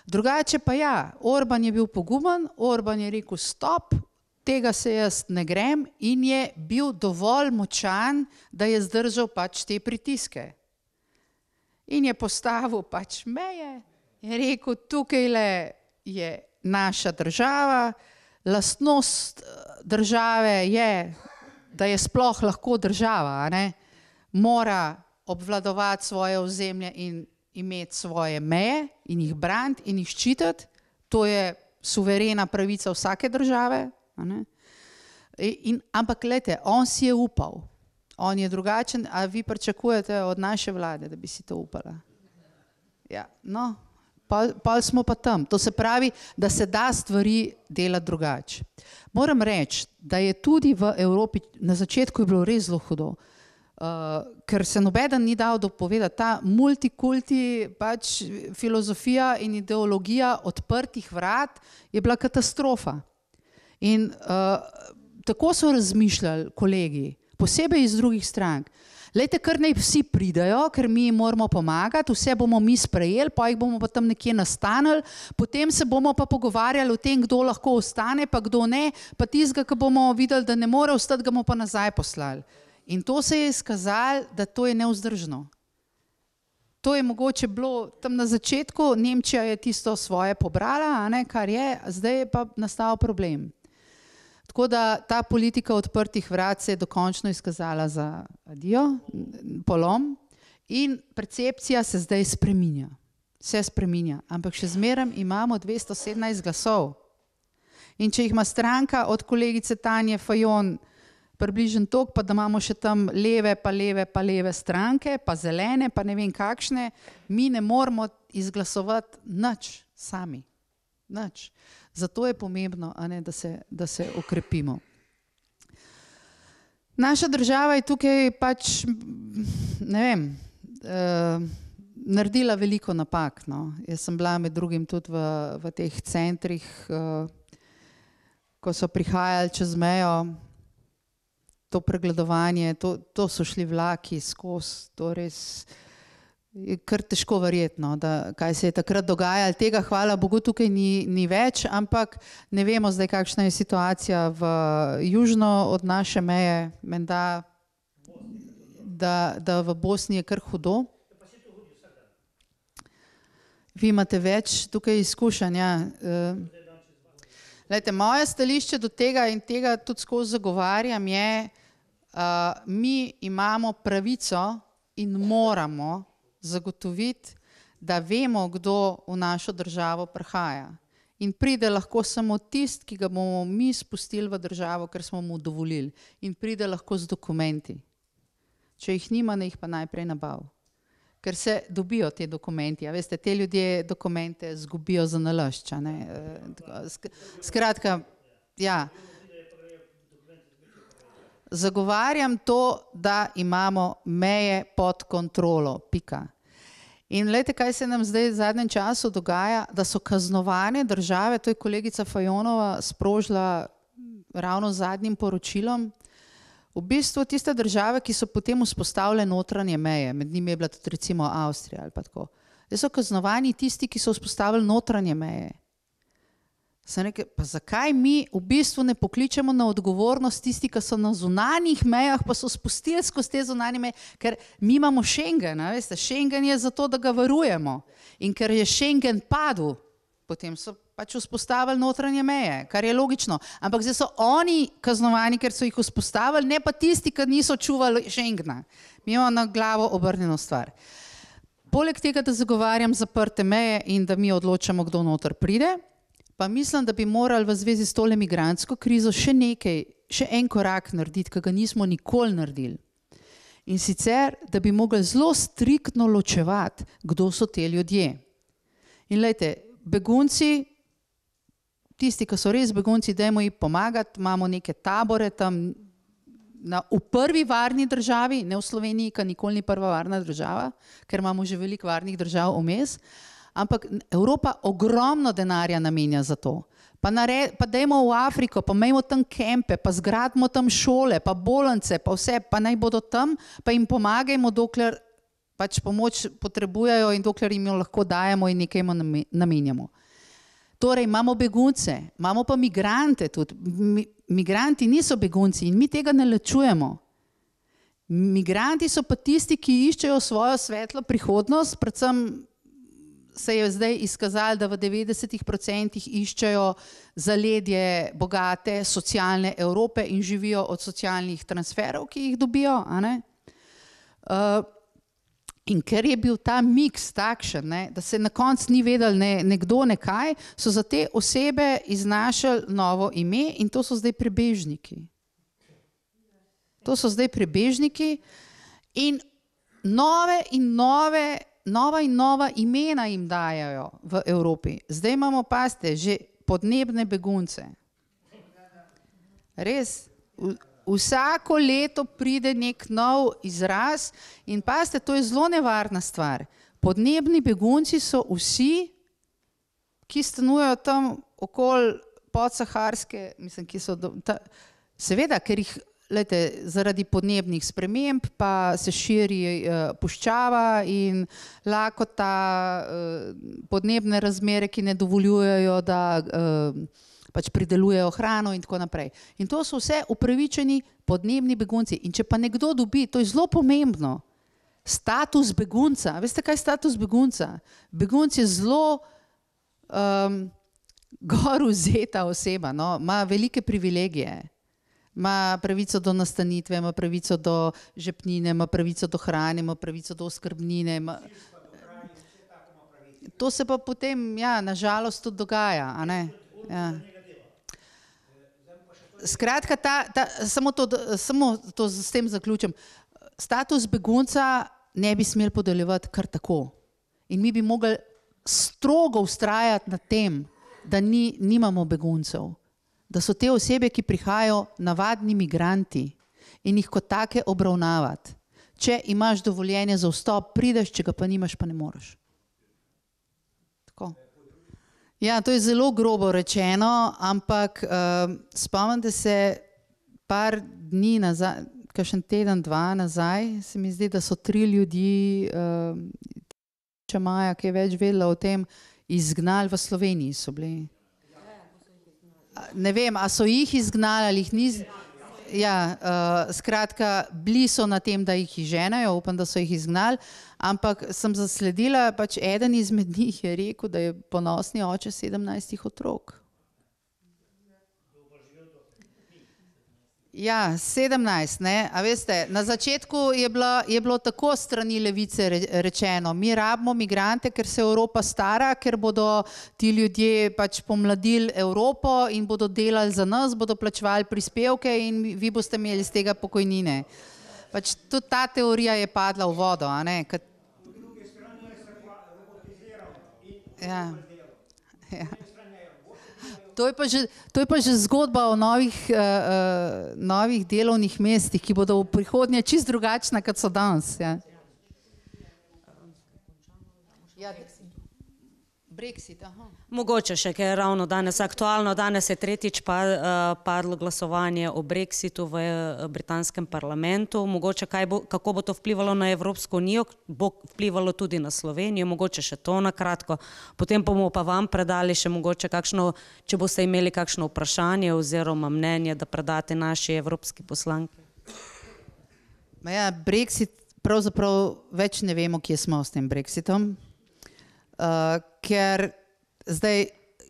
[SPEAKER 2] Drugače pa ja, Orban je bil pogumen, Orban je rekel stop, tega se jaz ne grem in je bil dovolj močan, da je zdržal pač te pritiske. In je postavil pač meje, je rekel, tukajle je naša država, lastnost države je, da je sploh lahko država, ne? Mora obvladovati svoje ozemlje in imeti svoje meje in jih braniti in jih ščititi, to je suverena pravica vsake države. Ampak gledajte, on si je upal. On je drugačen, a vi pričakujete od naše vlade, da bi si to upala? Ja, no, pol smo pa tam. To se pravi, da se da stvari delati drugače. Moram reči, da je tudi v Evropi, na začetku je bilo res zelo hudo, ker se nobeden ni dal dopovedati, ta multikulti pač filozofija in ideologija odprtih vrat je bila katastrofa. In tako so razmišljali kolegi, posebej iz drugih strank. Lejte, kar naj vsi pridajo, ker mi moramo pomagati, vse bomo mi sprejeli, pa jih bomo pa tam nekje nastanili, potem se bomo pa pogovarjali o tem, kdo lahko ostane, pa kdo ne, pa tistega, ki bomo videli, da ne more ostati, ga bomo pa nazaj poslali. In to se je izkazalo, da to je nevzdržno. To je mogoče bilo tam na začetku, Nemčija je tisto svoje pobrala, kar je, zdaj je pa nastal problem. Tako da ta politika odprtih vrat se je dokončno izkazala za adijo, polom in percepcija se zdaj spreminja. Se spreminja, ampak še zmeraj imamo 217 glasov. In če jih ima stranka od kolegice Tanje Fajon približno toliko, pa da imamo še tam leve stranke, pa zelene, pa ne vem kakšne, mi ne moramo izglasovati nič sami. Nič. Zato je pomembno, da se okrepimo. Naša država je tukaj pač, ne vem, naredila veliko napak. No. Jaz sem bila med drugim tudi v teh centrih, ko so prihajali čez mejo, to pregledovanje, to so šli vlaki skozi, to res je kar težko verjetno, da kaj se je takrat dogajalo. Tega, hvala Bogu, tukaj ni več, ampak ne vemo zdaj, kakšna je situacija v južno od naše meje, menda, da v Bosni je kar hudo. Vi imate več tukaj izkušenj, ja. Glejte, moje stališče do tega in tega tudi skozi zagovarjam je, mi imamo pravico in moramo zagotoviti, da vemo, kdo v našo državo prihaja. In pride lahko samo tisti, ki ga bomo mi spustili v državo, ker smo mu dovolili. In pride lahko z dokumenti. Če jih nima, ne jih pa najprej nabav. Ker se dobijo te dokumenti. A veste, te ljudje dokumente zgubijo za nalašč. Skratka, ja. Zagovarjam to, da imamo meje pod kontrolo. Pika. In glejte, kaj se nam zdaj v zadnjem času dogaja, da so kaznovane države, to je kolegica Fajonova sprožila ravno z zadnjim poročilom, v bistvu tiste države, ki so potem vzpostavile notranje meje, med njimi je bila tudi recimo Avstrija ali pa tako. Zdaj so kaznovani tisti, ki so vzpostavili notranje meje. Sem rekel, pa zakaj mi v bistvu ne pokličemo na odgovornost tisti, ki so na zunanjih mejah, pa so spustili skozi te zunanje meje, ker mi imamo Schengen, veste, Schengen je zato, da ga varujemo. In ker je Schengen padel, potem so pač vzpostavili notranje meje, kar je logično. Ampak zdaj so oni kaznovani, ker so jih vzpostavili, ne pa tisti, ki niso čuvali Schengena. Mi imamo na glavo obrnjeno stvar. Poleg tega, da zagovarjam zaprte meje in da mi odločamo, kdo noter pride, pa mislim, da bi morali v zvezi s tole migrantsko krizo še en korak narediti, ki ga nismo nikoli naredili. In sicer, da bi mogli zelo striktno ločevati, kdo so te ljudje. In glejte, begunci, tisti, ki so res begunci, dajmo jim pomagati, imamo neke tabore tam v prvi varni državi, ne v Sloveniji, ki nikoli ni prva varna država, ker imamo že veliko varnih držav vmes, ampak Evropa ogromno denarja namenja za to. Pa dajmo v Afriko, pa imejmo tam kempe, pa zgradimo tam šole, pa bolnice, pa vse, pa naj bodo tam, pa jim pomagajmo, dokler pač pomoč potrebujejo in dokler jim jo lahko dajemo in nekaj jim namenjamo. Torej, imamo begunce, imamo pa migrante tudi. Migranti niso begunci in mi tega ne ločujemo. Migranti so pa tisti, ki iščejo svojo svetlo prihodnost, predvsem se je zdaj izkazalo, da v 90% iščejo zaledje bogate socialne Evrope in živijo od socialnih transferov, ki jih dobijo. In ker je bil ta miks takšen, da se na koncu ni vedel nekdo nekaj, so za te osebe iznašali novo ime in to so zdaj prebežniki. To so zdaj prebežniki in nova in nova imena jim dajajo v Evropi. Zdaj imamo, pazite, že podnebne begunce. Res, vsako leto pride nek nov izraz in pazite, to je zelo nevarna stvar. Podnebni begunci so vsi, ki stanujejo tam okoli podsaharske, mislim, ki so, seveda, ker jih zaradi podnebnih sprememb pa se širi puščava in lakota, podnebne razmere, ki ne dovoljujejo, da pač pridelujejo hrano in tako naprej. In to so vse upravičeni podnebni begunci. In če pa nekdo dobi, to je zelo pomembno, status begunca. Veste, kaj je status begunca? Begunc je zelo gor vzeta oseba, no? Ima velike privilegije. Ima pravico do nastanitve, ima pravico do žepnine, ima pravico do hrane, ima pravico do oskrbnine. To se pa potem, ja, nažalost tudi dogaja, a ne? Ja. Skratka, samo to s tem zaključim. Status begunca ne bi smeli podeljevati kar tako. In mi bi mogli strogo vztrajati na tem, da nimamo beguncev. Da so te osebe, ki prihajajo, navadni migranti in jih kot take obravnavati. če imaš dovoljenje za vstop, prideš, če ga pa nimaš, pa ne moreš. Tako. Ja, to je zelo grobo rečeno, ampak spomnite se par dni nazaj, kakšen teden, dva nazaj, se mi zdi, da so 3 ljudi, če Maja kaj več vedela o tem, izgnali v Sloveniji so bili. Ne vem, a so jih izgnali ali jih ni. Ja, skratka, bili so na tem, da jih izženejo, upam, da so jih izgnali, ampak sem zasledila, pač eden izmed njih je rekel, da je ponosni oče 17 otrok. Ja, 17, ne, a veste, na začetku je bilo tako strani levice rečeno, mi rabimo migrante, ker se Evropa stara, ker bodo ti ljudje pač pomladili Evropo in bodo delali za nas, bodo plačevali prispevke in vi boste imeli iz tega pokojnine. Pač tudi ta teorija je padla v vodo, a ne? Ja. Ja. To je pa že zgodba o novih delovnih mestih, ki bodo v prihodnje čisto drugačna, kot so danes. Ja. Brexit, aha.
[SPEAKER 1] Mogoče še, ker je ravno danes aktualno, danes je tretjič padlo glasovanje o Brexitu v britanskem parlamentu, mogoče kako bo to vplivalo na Evropsko unijo, bo vplivalo tudi na Slovenijo, mogoče še to na kratko, potem bomo pa vam predali še mogoče kakšno, če boste imeli kakšno vprašanje oziroma mnenje, da predate naši evropski poslanki.
[SPEAKER 2] Ja, Brexit, pravzaprav več ne vemo, kje smo s tem Brexitom. Ker zdaj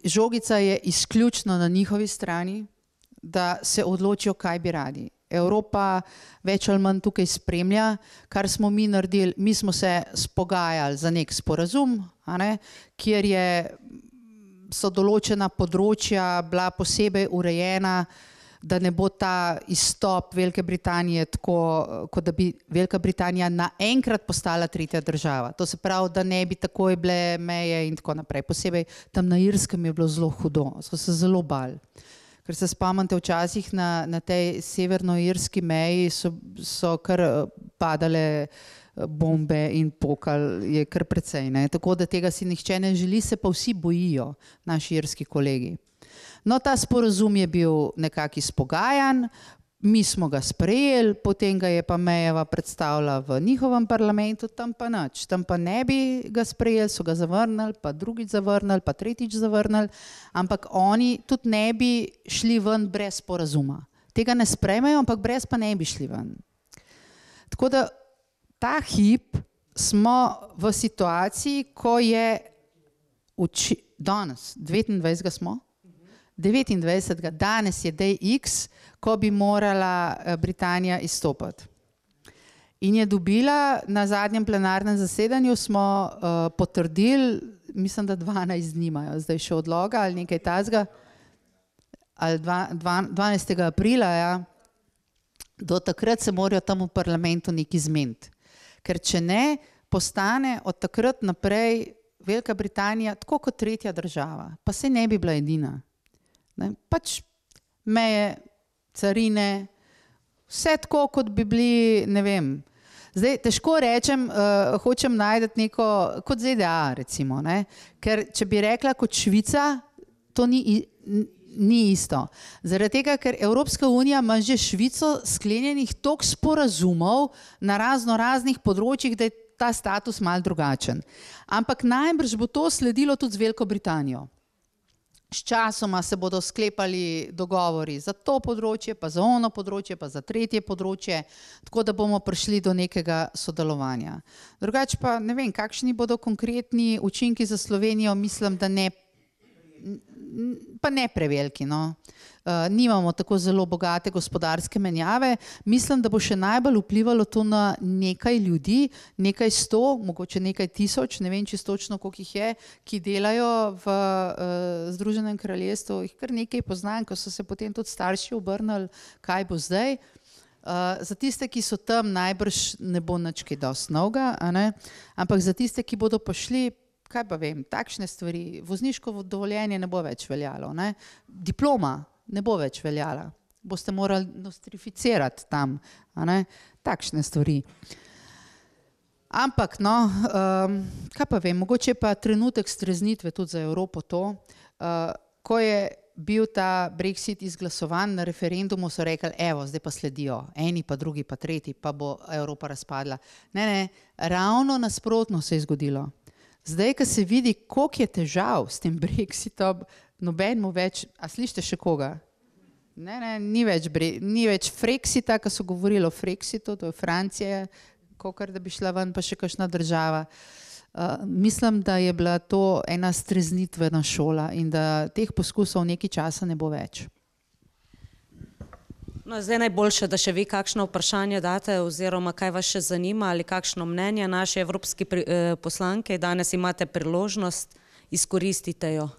[SPEAKER 2] žogica je izključno na njihovi strani, da se odločijo, kaj bi radi. Evropa več ali manj tukaj spremlja, kar smo mi naredili, mi smo se spogajali za nek sporazum, a ne, kjer so določena področja bila posebej urejena, da ne bo ta izstop Velike Britanije tako, kot da bi Velika Britanija naenkrat postala tretja država. To se pravi, da ne bi takoj bile meje in tako naprej. Posebej tam na Irskem je bilo zelo hudo, so se zelo bali. Ker se spomnite, včasih na tej severnoirski meji so kar padale bombe in pokali, je kar precej, ne? Tako da tega si nihče ne želi, se pa vsi bojijo, naši irski kolegi. No, ta sporazum je bil nekako izpogajan, mi smo ga sprejeli, potem ga je pa Mayeva predstavila v njihovem parlamentu, tam pa nič. Tam pa ne bi ga sprejeli, so ga zavrnili, pa drugič zavrnili, pa tretjič zavrnili, ampak oni tudi ne bi šli ven brez sporazuma. Tega ne sprejmejo, ampak brez pa ne bi šli ven. Tako da ta hip smo v situaciji, ko je danes, 29. smo, 29. danes je day X, ko bi morala Britanija izstopiti. In je dobila, na zadnjem plenarnem zasedanju smo potrdili, mislim, da 12 dni imajo zdaj še odloga ali nekaj takega, ali 12. aprila, ja, do takrat se morajo tam v parlamentu nekaj zmeniti. Ker če ne, postane od takrat naprej Velika Britanija tako kot tretja država, pa se ne bi bila edina. Ne, pač meje, carine, vse tako, kot bi bili, ne vem. Zdaj, težko rečem, hočem najti neko, kot ZDA recimo, ne, ker če bi rekla kot Švica, to ni isto. Zaradi tega, ker Evropska unija ima že Švico sklenjenih toliko sporazumov na raznih področjih, da je ta status malo drugačen. Ampak najbrž bo to sledilo tudi z Veliko Britanijo. Sčasoma se bodo sklepali dogovori za to področje, pa za ono področje, pa za tretje področje, tako da bomo prišli do nekega sodelovanja. Drugače pa ne vem, kakšni bodo konkretni učinki za Slovenijo, mislim, da ne, pa ne preveliki, no. Nimamo tako zelo bogate gospodarske menjave, mislim, da bo še najbolj vplivalo to na nekaj ljudi, nekaj 100, mogoče nekaj 1000, ne vem čisto točno, koliko jih je, ki delajo v Združenem kraljestvu, jih kar nekaj poznam, ko so se potem tudi starši obrnili, kaj bo zdaj. Za tiste, ki so tam, najbrž ne bo nič kaj dosti novega, a ne? Ampak za tiste, ki bodo pa šli, kaj pa vem, takšne stvari, vozniško dovoljenje ne bo več veljalo, ne? Diploma ne bo več veljala, boste morali nostrificirati tam, a ne? Takšne stvari. Ampak, no, kaj pa vem, mogoče je pa trenutek streznitve tudi za Evropo to. Ko je bil ta Brexit izglasovan na referendumu, so rekli, evo, zdaj pa sledijo, eni pa drugi pa tretji, pa bo Evropa razpadla. Ne, ravno nasprotno se je zgodilo. Zdaj, ko se vidi, koliko je težav s tem Brexitom, nobenemu več, a slišite še koga? Ne, ni več Frexita, ko so govorili o Frexitu, to je Francija, kakor da bi šla ven, pa še kakšna država. Mislim, da je bila to ena streznitvena šola in da teh poskusov nekaj časa ne bo več.
[SPEAKER 1] No, zdaj najboljše, da še vi kakšno vprašanje date oziroma kaj vas še zanima ali kakšno mnenje naše evropske poslanke. Danes imate priložnost, izkoristite jo.